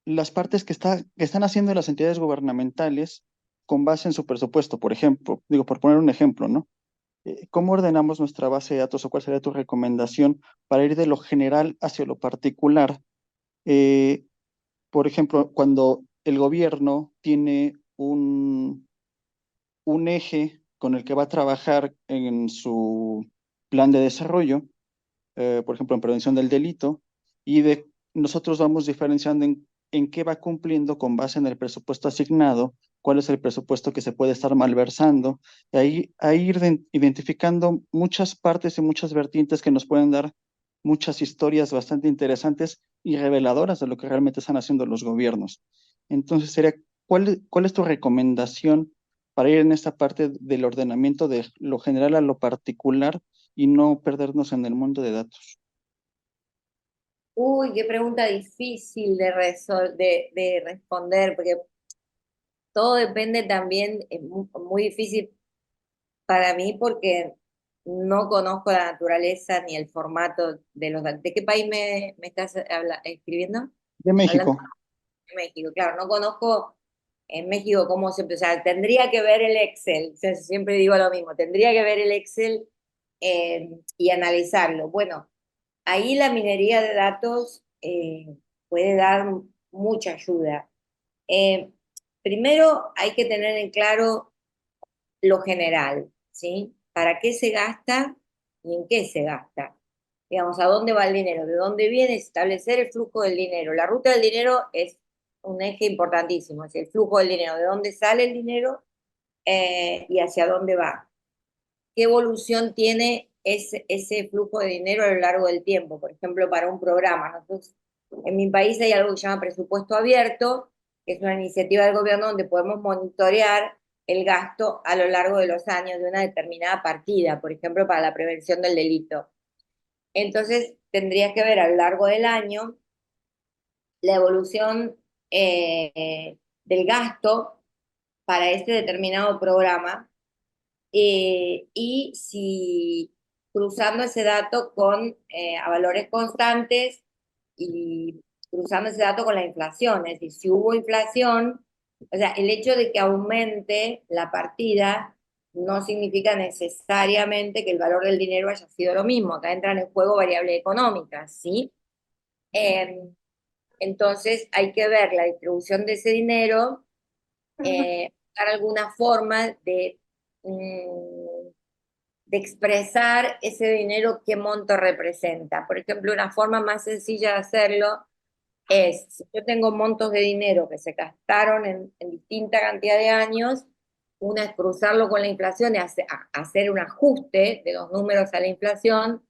las partes que están haciendo las entidades gubernamentales con base en su presupuesto, por ejemplo, digo, por poner un ejemplo, ¿no? ¿Cómo ordenamos nuestra base de datos o cuál sería tu recomendación para ir de lo general hacia lo particular? Eh, por ejemplo, cuando el gobierno tiene un eje con el que va a trabajar en su plan de desarrollo, por ejemplo, en prevención del delito, y nosotros vamos diferenciando en qué va cumpliendo con base en el presupuesto asignado, cuál es el presupuesto que se puede estar malversando, y ahí ir identificando muchas partes y muchas vertientes que nos pueden dar muchas historias bastante interesantes y reveladoras de lo que realmente están haciendo los gobiernos. Entonces, ¿cuál es tu recomendación para ir en esta parte del ordenamiento de lo general a lo particular y no perdernos en el mundo de datos? Uy, qué pregunta difícil de responder, porque todo depende también, es muy difícil para mí porque no conozco la naturaleza ni el formato de los datos. ¿De qué país me estás escribiendo? De Hablando México. de México, claro, no conozco en México cómo se empieza. O sea, tendría que ver el Excel, o sea, siempre digo lo mismo, tendría que ver el Excel y analizarlo. Bueno, ahí la minería de datos puede dar mucha ayuda. Eh, Primero hay que tener en claro lo general, ¿sí? ¿Para qué se gasta y en qué se gasta? Digamos, ¿a dónde va el dinero? ¿De dónde viene? Establecer el flujo del dinero. La ruta del dinero es un eje importantísimo, es el flujo del dinero, de dónde sale el dinero y hacia dónde va. ¿Qué evolución tiene ese flujo de dinero a lo largo del tiempo? Por ejemplo, para un programa. Nosotros, en mi país hay algo que se llama presupuesto abierto, que es una iniciativa del gobierno donde podemos monitorear el gasto a lo largo de los años de una determinada partida, por ejemplo, para la prevención del delito. Entonces, tendrías que ver a lo largo del año la evolución del gasto para este determinado programa y si cruzando ese dato con a valores constantes y cruzando ese dato con la inflación, es decir, si hubo inflación, o sea, el hecho de que aumente la partida no significa necesariamente que el valor del dinero haya sido lo mismo, acá entran en juego variables económicas, ¿sí? Entonces hay que ver la distribución de ese dinero, buscar alguna forma de expresar ese dinero, qué monto representa. Por ejemplo, una forma más sencilla de hacerlo es, si yo tengo montos de dinero que se gastaron en distinta cantidad de años, una es cruzarlo con la inflación y hacer un ajuste de los números a la inflación,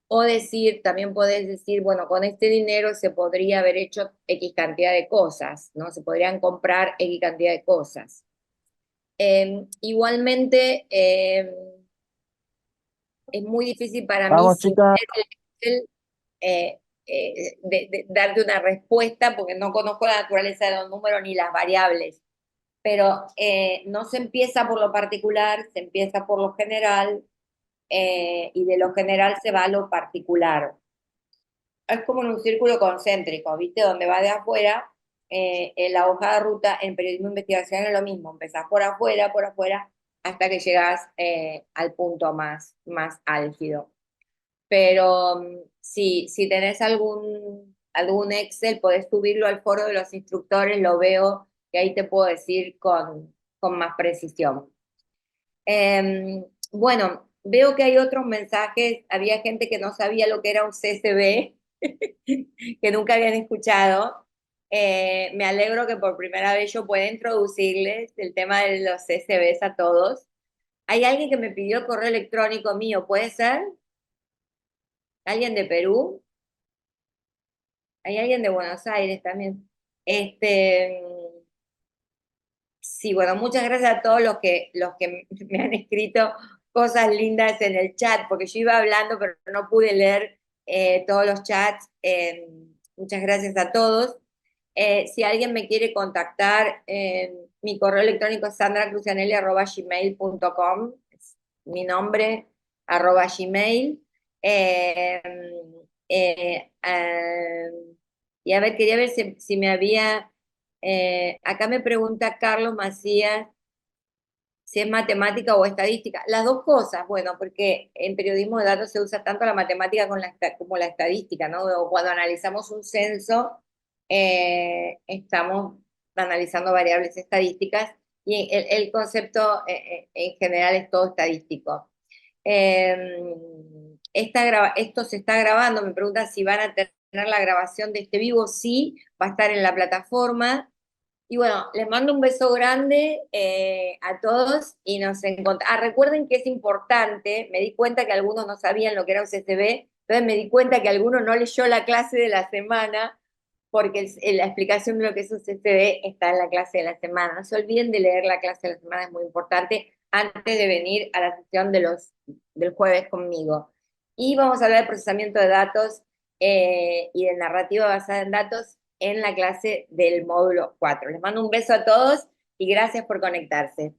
o decir, también podés decir, bueno, con este dinero se podría haber hecho X cantidad de cosas, ¿no? Se podrían comprar X cantidad de cosas. Igualmente, es muy difícil para mí Vamos, sin chica. ver el Excel, de darte una respuesta porque no conozco la naturaleza de los números ni las variables, pero no se empieza por lo particular, se empieza por lo general y de lo general se va a lo particular. Es como en un círculo concéntrico, ¿viste? Donde va de afuera, en la hoja de ruta, en periodismo de investigación es lo mismo, empezás por afuera, hasta que llegas al punto más álgido. Pero si tenés algún Excel, podés subirlo al foro de los instructores, lo veo, y ahí te puedo decir con más precisión. Bueno, veo que hay otros mensajes, había gente que no sabía lo que era un CCB, que nunca habían escuchado. Me alegro que por primera vez yo pueda introducirles el tema de los CCBs a todos. Hay alguien que me pidió el correo electrónico mío, ¿puede ser? ¿Alguien de Perú? Hay alguien de Buenos Aires también. Sí, bueno, muchas gracias a todos los que me han escrito cosas lindas en el chat, porque yo iba hablando, pero no pude leer todos los chats. Muchas gracias a todos. Si alguien me quiere contactar, mi correo electrónico es sandracrucianelli@gmail.com, es mi nombre, @gmail. Eh, y a ver, quería ver si me había... acá me pregunta Carlos Macías, si es matemática o estadística. Las dos cosas, bueno, porque en periodismo de datos se usa tanto la matemática como la estadística, ¿no? O cuando analizamos un censo, estamos analizando variables estadísticas y el concepto en general es todo estadístico. Esto se está grabando, me preguntan si van a tener la grabación de este vivo. Sí, va a estar en la plataforma. Y bueno, les mando un beso grande a todos y nos encontramos. Recuerden que es importante, me di cuenta que algunos no sabían lo que era un CCB, entonces me di cuenta que alguno no leyó la clase de la semana, porque la explicación de lo que es un CCB está en la clase de la semana. No se olviden de leer la clase de la semana, es muy importante, antes de venir a la sesión del jueves conmigo. Y vamos a hablar de procesamiento de datos y de narrativa basada en datos en la clase del módulo 4. Les mando un beso a todos y gracias por conectarse.